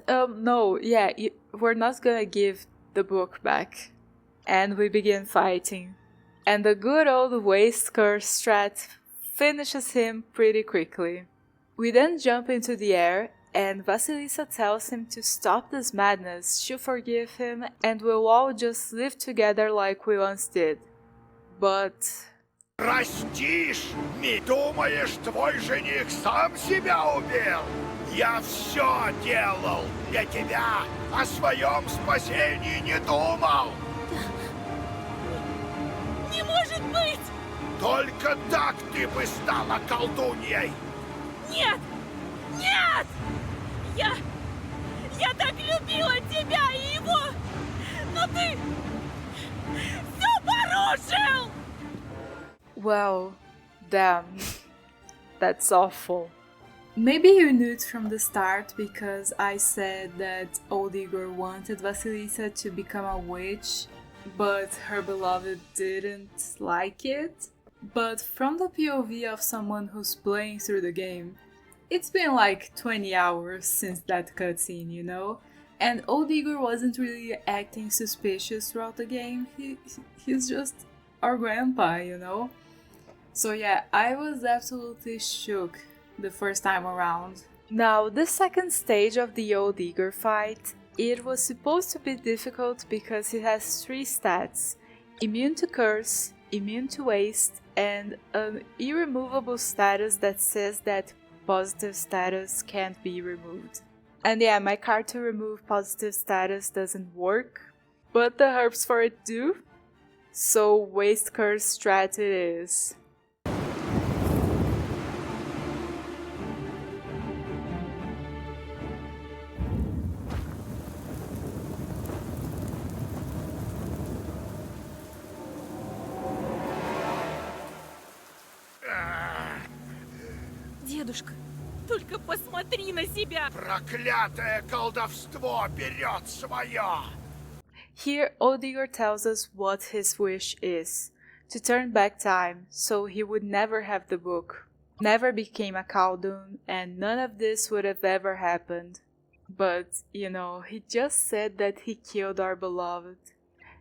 we're not gonna give the book back. And we begin fighting. And the good old waste curse strat finishes him pretty quickly. We then jump into the air, and Vasilisa tells him to stop this madness, she'll forgive him, and we'll all just live together like we once did. But... Простишь? Не думаешь, твой жених сам себя убил? Я все делал для тебя, о своем спасении не думал. Не может быть! Только так ты бы стала колдуньей. Нет! Нет! Я так любила тебя и его! Но ты все порушил! Well, damn. That's awful. Maybe you knew it from the start because I said that old Igor wanted Vasilisa to become a witch, but her beloved didn't like it. But from the POV of someone who's playing through the game, it's been like 20 hours since that cutscene, you know? And old Igor wasn't really acting suspicious throughout the game. He's just our grandpa, you know? So yeah, I was absolutely shook the first time around. Now, the second stage of the old Igor fight, it was supposed to be difficult because it has 3 stats: immune to curse, immune to waste, and an irremovable status that says that positive status can't be removed. And yeah, my card to remove positive status doesn't work, but the herbs for it do. So waste curse strat it is. Дедушка, только посмотри на себя! Проклятое колдовство берет свое! Here, old Igor tells us what his wish is: to turn back time, so he would never have the book, never became a Khaldun, and none of this would have ever happened. But, you know, he just said that he killed our beloved.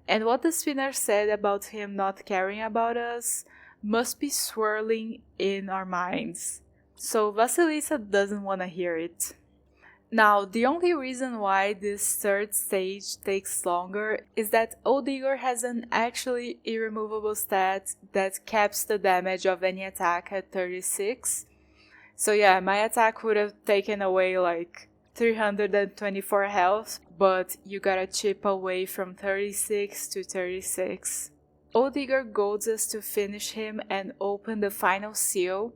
And what the spinner said about him not caring about us must be swirling in our minds. So Vasilisa doesn't want to hear it. Now, the only reason why this third stage takes longer is that old Igor has an actually irremovable stat that caps the damage of any attack at 36. So yeah, my attack would have taken away like 324 health, but you gotta chip away from 36 to 36. Old Igor goads us to finish him and open the final seal,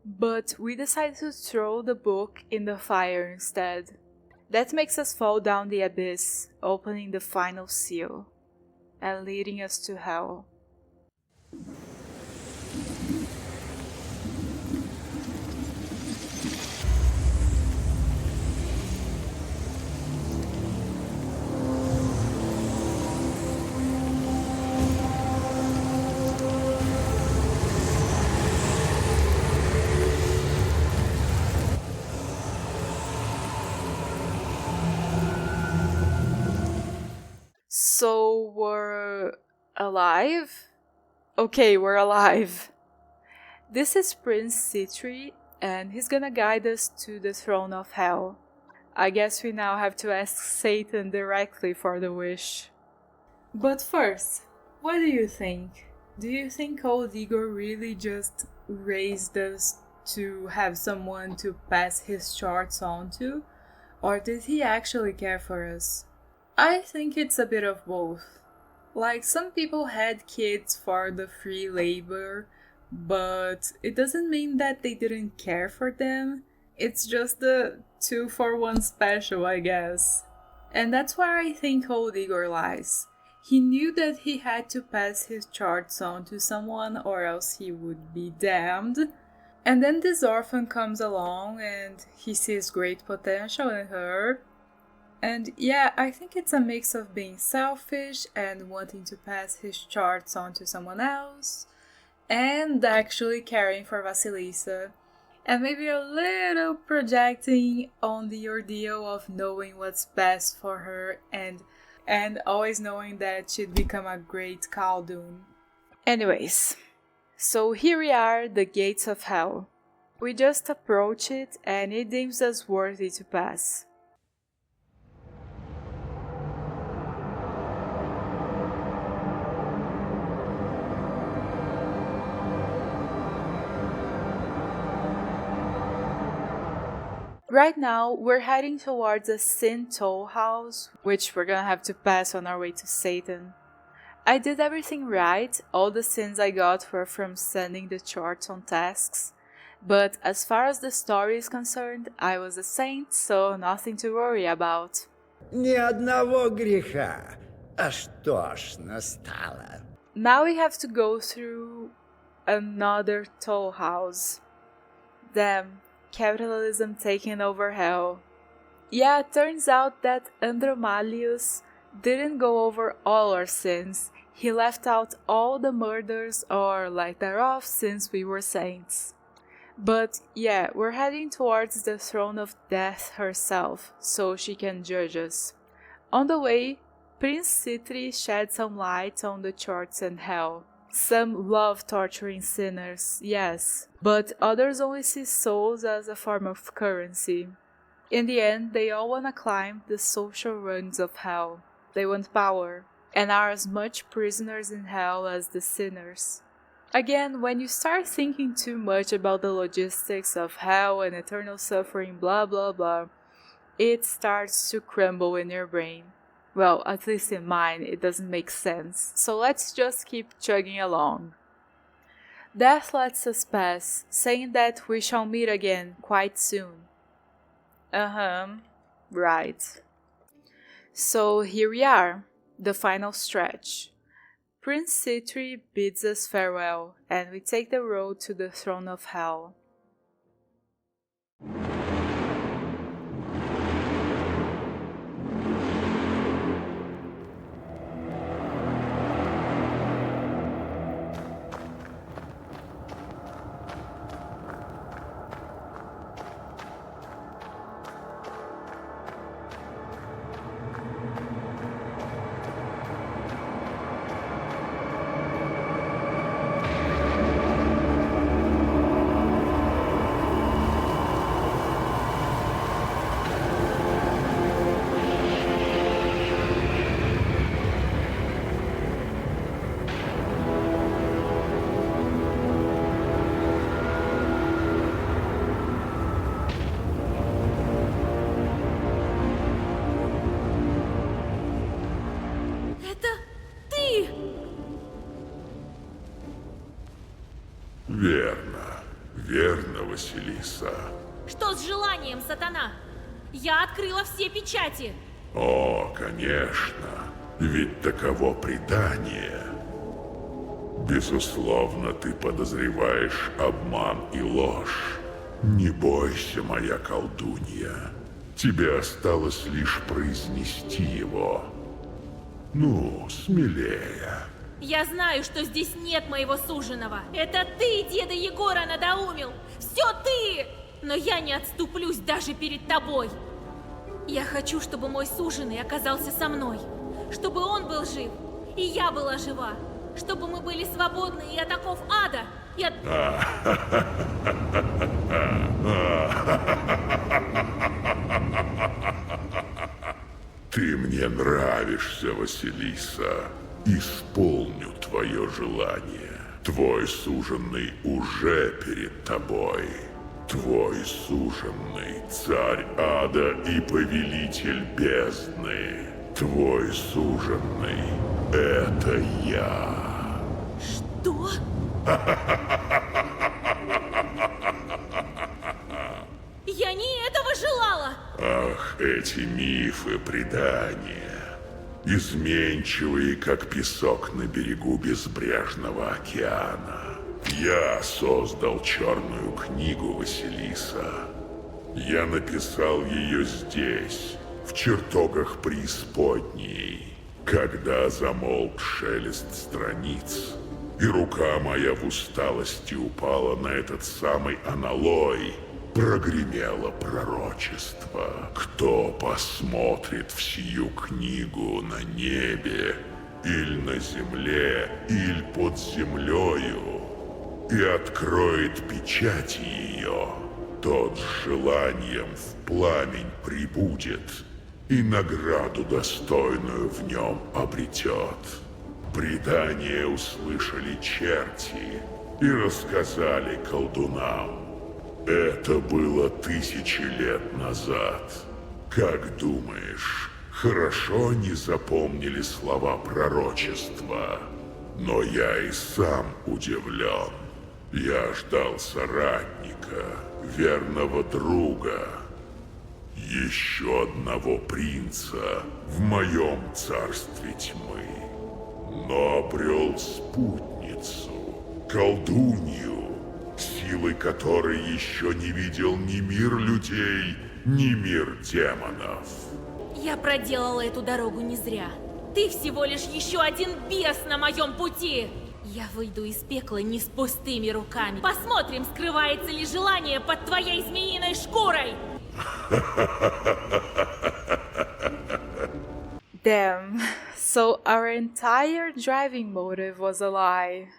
but we decide to throw the book in the fire instead. That makes us fall down the abyss, opening the final seal, and leading us to hell. So we're alive? Okay, we're alive. This is Prince Citri, and he's gonna guide us to the throne of hell. I guess we now have to ask Satan directly for the wish. But first, what do you think? Do you think old Igor really just raised us to have someone to pass his charts on to? Or did he actually care for us? I think it's a bit of both. Like, some people had kids for the free labor, but it doesn't mean that they didn't care for them. It's just the 2-for-1 special, I guess. And that's where I think old Igor lies. He knew that he had to pass his charts on to someone or else he would be damned. And then this orphan comes along and he sees great potential in her. And yeah, I think it's a mix of being selfish and wanting to pass his charts on to someone else, and actually caring for Vasilisa, and maybe a little projecting on the ordeal of knowing what's best for her and always knowing that she'd become a great Khaldun. Anyways, so here we are, the gates of hell. We just approach it and it deems us worthy to pass. Right now, we're heading towards a Sin Toll House, which we're gonna have to pass on our way to Satan. I did everything right, all the sins I got were from sending the charts on tasks, but as far as the story is concerned, I was a saint, so nothing to worry about. Ни одного греха. А что ж настало? Now we have to go through another toll house. Damn. Capitalism taking over hell. Yeah, it turns out that Andromalius didn't go over all our sins. He left out all the murders or like thereof since we were saints. But yeah, we're heading towards the throne of death herself, so she can judge us. On the way, Prince Citri shed some light on the church and hell. Some love torturing sinners, yes, but others only see souls as a form of currency. In the end, they all wanna climb the social rungs of hell. They want power, and are as much prisoners in hell as the sinners. Again, when you start thinking too much about the logistics of hell and eternal suffering, blah blah blah, it starts to crumble in your brain. Well, at least in mine, it doesn't make sense, so let's just keep chugging along. Death lets us pass, saying that we shall meet again quite soon. Right. So here we are, the final stretch. Prince Citri bids us farewell, and we take the road to the throne of hell. Верно, Василиса. Что с желанием, сатана? Я открыла все печати. О, конечно, ведь таково предание. Безусловно, ты подозреваешь обман и ложь. Не бойся, моя колдунья. Тебе осталось лишь произнести его. Ну, смелее. Я знаю, что здесь нет моего суженого. Это ты, деда Егора, надоумил. Все ты! Но я не отступлюсь даже перед тобой. Я хочу, чтобы мой суженый оказался со мной. Чтобы он был жив, и я была жива. Чтобы мы были свободны и от оков ада, и от... Ты мне нравишься, Василиса. Исполню твое желание. Твой суженый уже перед тобой. Твой суженый, царь ада и повелитель бездны. Твой суженый — это я. Что? Я не этого желала! Ах, эти мифы, предания. Изменчивые, как песок на берегу безбрежного океана. Я создал черную книгу, Василиса. Я написал ее здесь, в чертогах преисподней, когда замолк шелест страниц, и рука моя в усталости упала на этот самый аналой. Прогремело пророчество. Кто посмотрит в сию книгу на небе, или на земле, или под землею, и откроет печати ее, тот с желанием в пламень прибудет, и награду достойную в нем обретет. Предание услышали черти и рассказали колдунам. Это было 1000 лет назад. Как думаешь, хорошо не запомнили слова пророчества? Но я и сам удивлен. Я ждал соратника, верного друга, еще одного принца в моем царстве тьмы. Но обрел спутницу, колдунью, силой которой еще не видел ни мир людей, ни мир демонов. Я проделала эту дорогу не зря. Ты всего лишь еще один бес на моем пути! Я выйду из пекла не с пустыми руками. Посмотрим, скрывается ли желание под твоей змеиной шкурой! Damn, so our entire driving motive was a lie.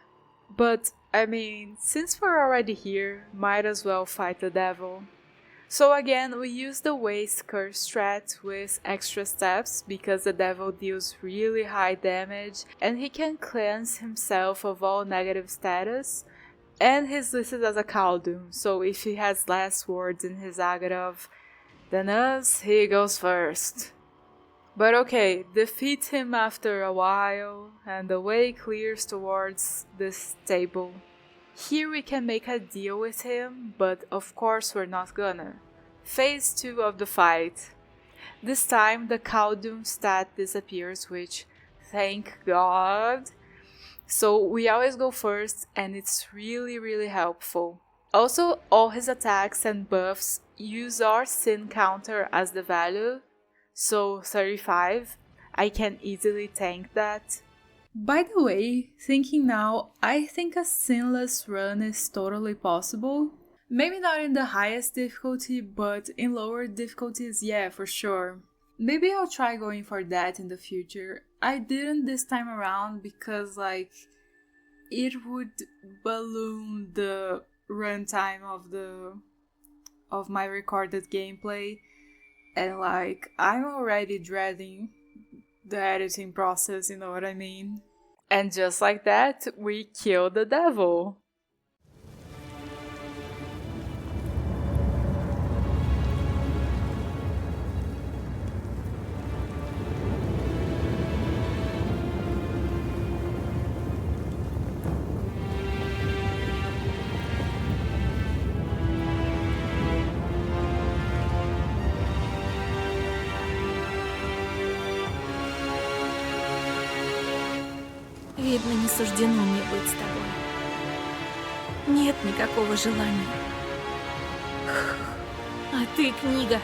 But, I mean, since we're already here, might as well fight the devil. So again, we use the waste curse strat with extra steps because the devil deals really high damage and he can cleanse himself of all negative status, and he's listed as a Khaldun, so if he has less words in his Aghav than us, he goes first. But okay, defeat him after a while and the way clears towards this table. Here we can make a deal with him, but of course we're not gonna. Phase 2 of the fight. This time the Khaldun stat disappears, which, thank God. So we always go first and it's really helpful. Also, all his attacks and buffs use our sin counter as the value, so 35, I can easily tank that. By the way, thinking now, I think a sinless run is totally possible. Maybe not in the highest difficulty, but in lower difficulties, yeah, for sure. Maybe I'll try going for that in the future. I didn't this time around because, like, it would balloon the runtime of my recorded gameplay, and like, I'm already dreading the editing process, you know what I mean? And just like that, we kill the devil. Видно, не суждено мне быть с тобой. Нет никакого желания. А ты, книга,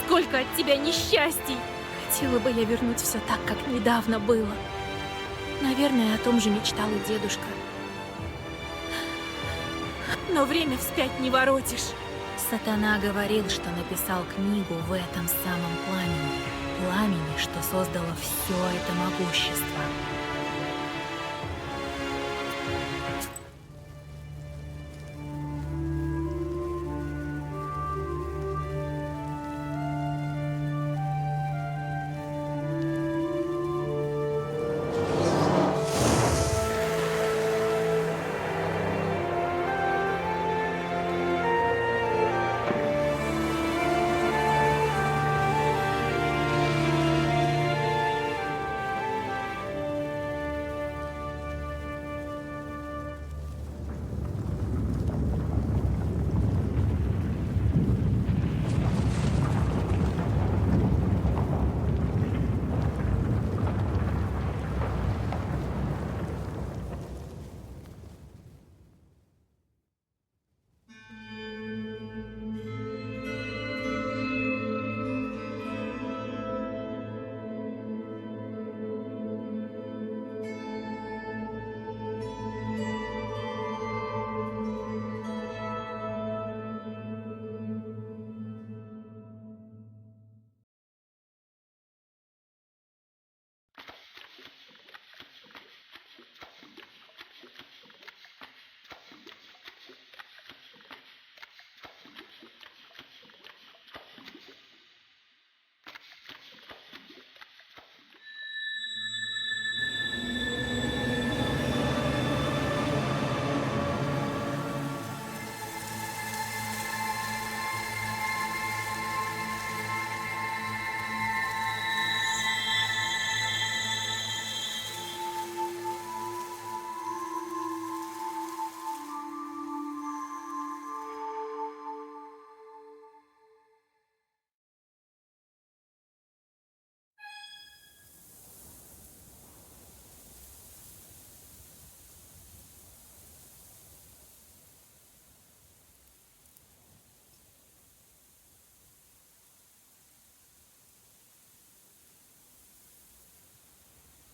сколько от тебя несчастий! Хотела бы я вернуть все так, как недавно было. Наверное, о том же мечтал и дедушка. Но время вспять не воротишь. Сатана говорил, что написал книгу в этом самом пламени. Пламени, что создало все это могущество.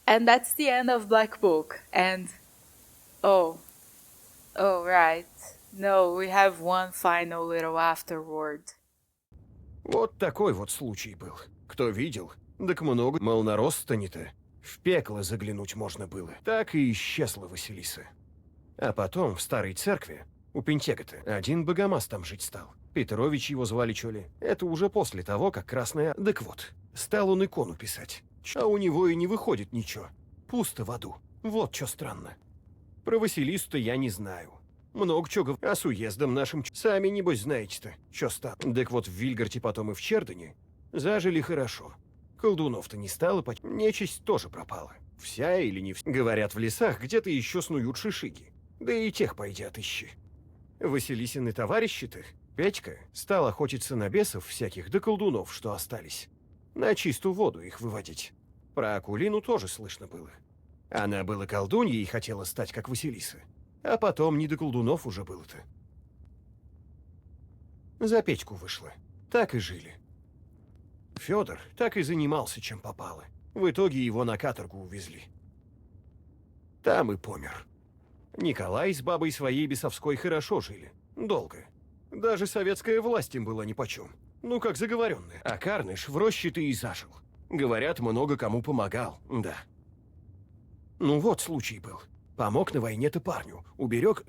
And that's the end of Black Book. And oh right. No, we have one final little afterword. Вот такой вот случай был. Кто видел? Так много, мол, народ-то. В пекло заглянуть можно было. Так и исчезла Василиса. А потом в старой церкви, у Пентегота, один богомаз там жить стал. Петрович его звали, чё ли. Это уже после того, как Красная... Так вот, стал он икону писать. А у него и не выходит ничего. Пусто в аду. Вот чё странно. Про Василису-то я не знаю. Много чего говорю. А с уездом нашим... Сами, небось, знаете-то, чё стало. Так вот в Вильгарте потом и в Чердане зажили хорошо. Колдунов-то не стало, нечисть тоже пропала. Вся или не вся. Говорят, в лесах где-то еще снуют шишиги. Да и тех пойди отыщи. Василисины товарищи-то, Петька, стал охотиться на бесов всяких да колдунов, что остались. На чистую воду их выводить. Про Акулину тоже слышно было. Она была колдуньей и хотела стать как Василиса. А потом не до колдунов уже было-то. За Петьку вышла. Так и жили. Федор так и занимался, чем попало. В итоге его на каторгу увезли. Там и помер. Николай с бабой своей бесовской хорошо жили. Долго. Даже советская власть им была нипочем. Ну, как заговоренная. А Карныш в роще-то и зажил. Говорят, много кому помогал, да. Ну вот случай был. Помог на войне-то парню. Уберег...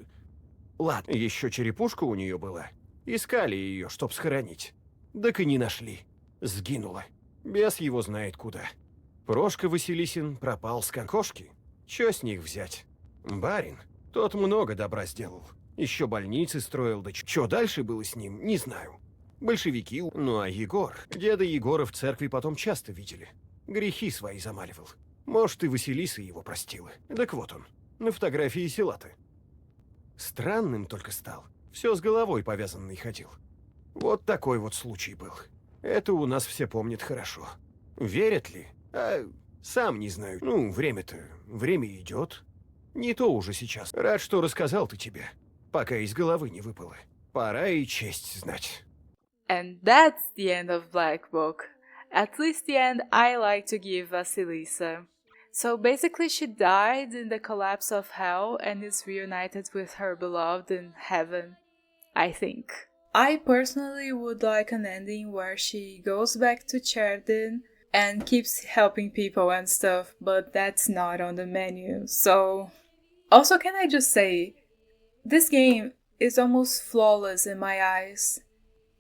Ладно, еще черепушка у нее была. Искали ее, чтоб схоронить. Так и не нашли. Сгинула. Бес его знает куда. Прошка Василисин пропал с конкошки. Че с них взять? Барин, тот много добра сделал. Еще больницы строил, да что дальше было с ним, не знаю. Большевики, ну а Егор, деда Егора в церкви потом часто видели. Грехи свои замаливал. Может, и Василиса его простила. Так вот он, на фотографии села-то. Странным только стал. Все с головой повязанный ходил. Вот такой вот случай был. Это у нас все помнят хорошо. Верят ли? А сам не знаю. Ну, время идет. Не то уже сейчас. Рад, что рассказал ты тебе, пока из головы не выпало. Пора и честь знать. And that's the end of Black Book. At least the end I like to give Vasilisa. So basically she died in the collapse of hell and is reunited with her beloved in heaven, I think. I personally would like an ending where she goes back to Cherdin and keeps helping people and stuff, but that's not on the menu. So, also can I just say, this game is almost flawless in my eyes,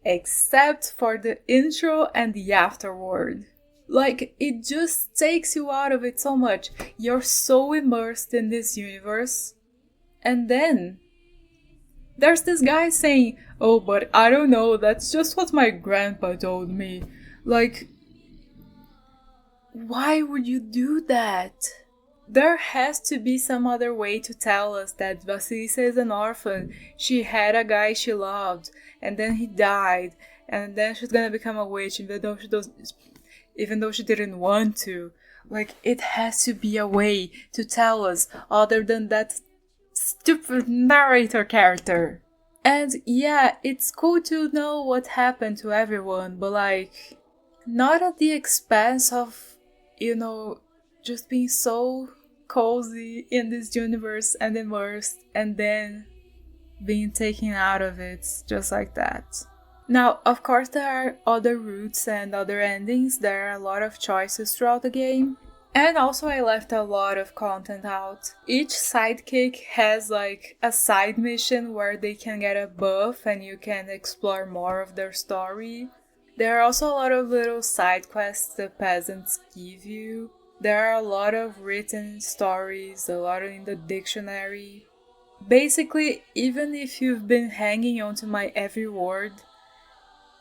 except for the intro and the afterword. Like, it just takes you out of it so much. You're so immersed in this universe. And then there's this guy saying, "Oh, but I don't know, that's just what my grandpa told me." Like, why would you do that? There has to be some other way to tell us that Vasilisa is an orphan. She had a guy she loved, and then he died, and then she's gonna become a witch, even though she didn't want to. Like, it has to be a way to tell us other than that stupid narrator character. And yeah, it's cool to know what happened to everyone, but like, not at the expense of, just being so cozy in this universe and immersed, and then being taken out of it just like that. Now, of course, there are other routes and other endings. There are a lot of choices throughout the game. And also I left a lot of content out. Each sidekick has like a side mission where they can get a buff and you can explore more of their story. There are also a lot of little side quests the peasants give you. There are a lot of written stories, a lot in the dictionary. Basically, even if you've been hanging on to my every word,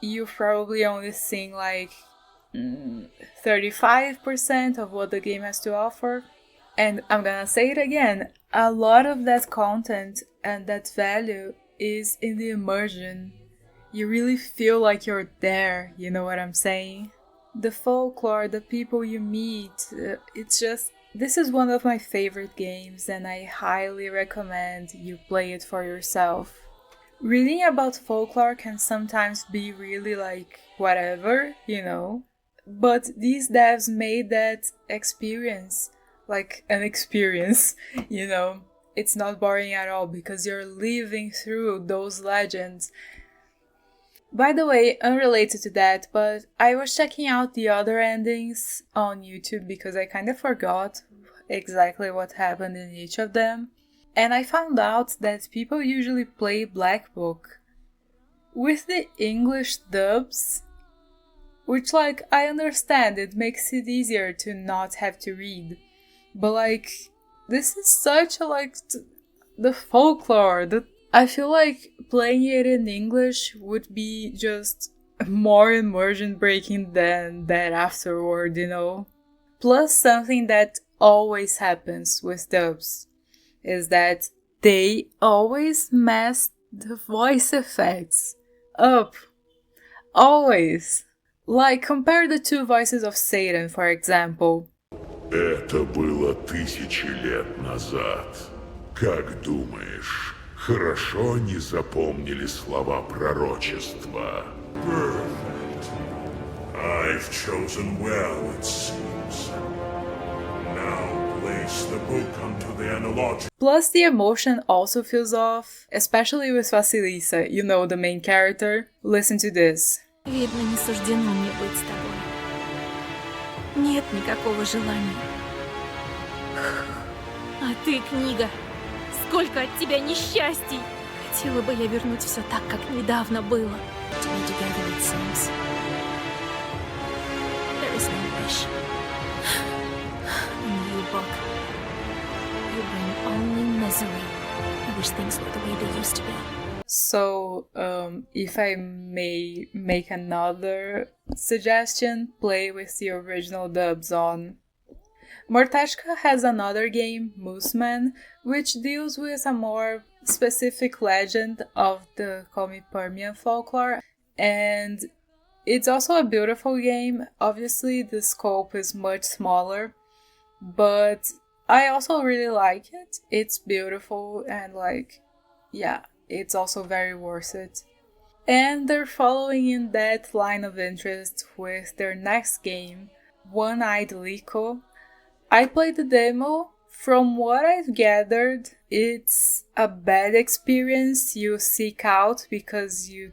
you've probably only seen like 35% of what the game has to offer. And I'm gonna say it again, a lot of that content and that value is in the immersion. You really feel like you're there, you know what I'm saying? The folklore, the people you meet, this is one of my favorite games and I highly recommend you play it for yourself. Reading about folklore can sometimes be really like whatever, but these devs made that experience like an experience, you know. It's not boring at all because you're living through those legends. By the way, unrelated to that, but I was checking out the other endings on YouTube because I kind of forgot exactly what happened in each of them. And I found out that people usually play Black Book with the English dubs, which, like, I understand, it makes it easier to not have to read. But, like, this is such a, like, the folklore. I feel like playing it in English would be just more immersion breaking than that afterward, you know? Plus, something that always happens with dubs is that they always mess the voice effects up. Always. Like, compare the two voices of Satan, for example. Это было 1000 лет назад. Как думаешь, хорошо они запомнили слова пророчества? Perfect. I've chosen well, it seems. Now place the book onto the analogical. Plus, the emotion also feels off, especially with Vasilisa, you know, the main character. Listen to this. Видно, не суждено мне быть с тобой. Нет никакого желания. А ты, книга, сколько от тебя несчастий! Хотела бы я вернуть все так, как недавно было. To be together, it seems. There is no wish. And you, book, you bring only misery. I wish things were the way they used to be. So, if I may make another suggestion, play with the original dubs on. Mortashka has another game, Mooseman, which deals with a more specific legend of the Komi-Permian folklore, and it's also a beautiful game. Obviously, the scope is much smaller, but I also really like it. It's beautiful and, like, yeah, it's also very worth it. And they're following in that line of interest with their next game, One-Eyed Liko. I played the demo. From what I've gathered, it's a bad experience you seek out because you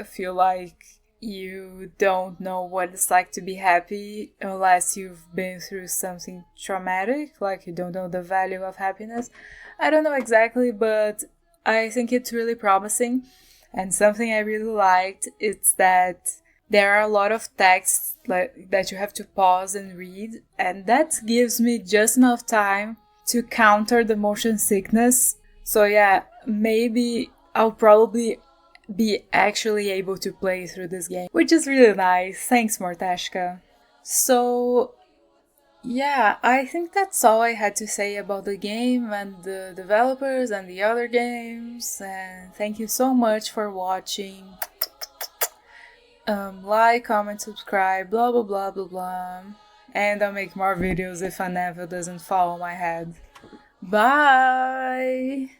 feel like you don't know what it's like to be happy unless you've been through something traumatic, like you don't know the value of happiness. I don't know exactly, but I think it's really promising. And something I really liked is that there are a lot of texts that you have to pause and read, and that gives me just enough time to counter the motion sickness. So yeah, maybe I'll probably be actually able to play through this game, which is really nice. Thanks, Mortashka. So yeah, I think that's all I had to say about the game and the developers and the other games, and thank you so much for watching. Like, comment, subscribe, blah blah blah blah blah, and I'll make more videos if Anevil doesn't fall on my head. Bye!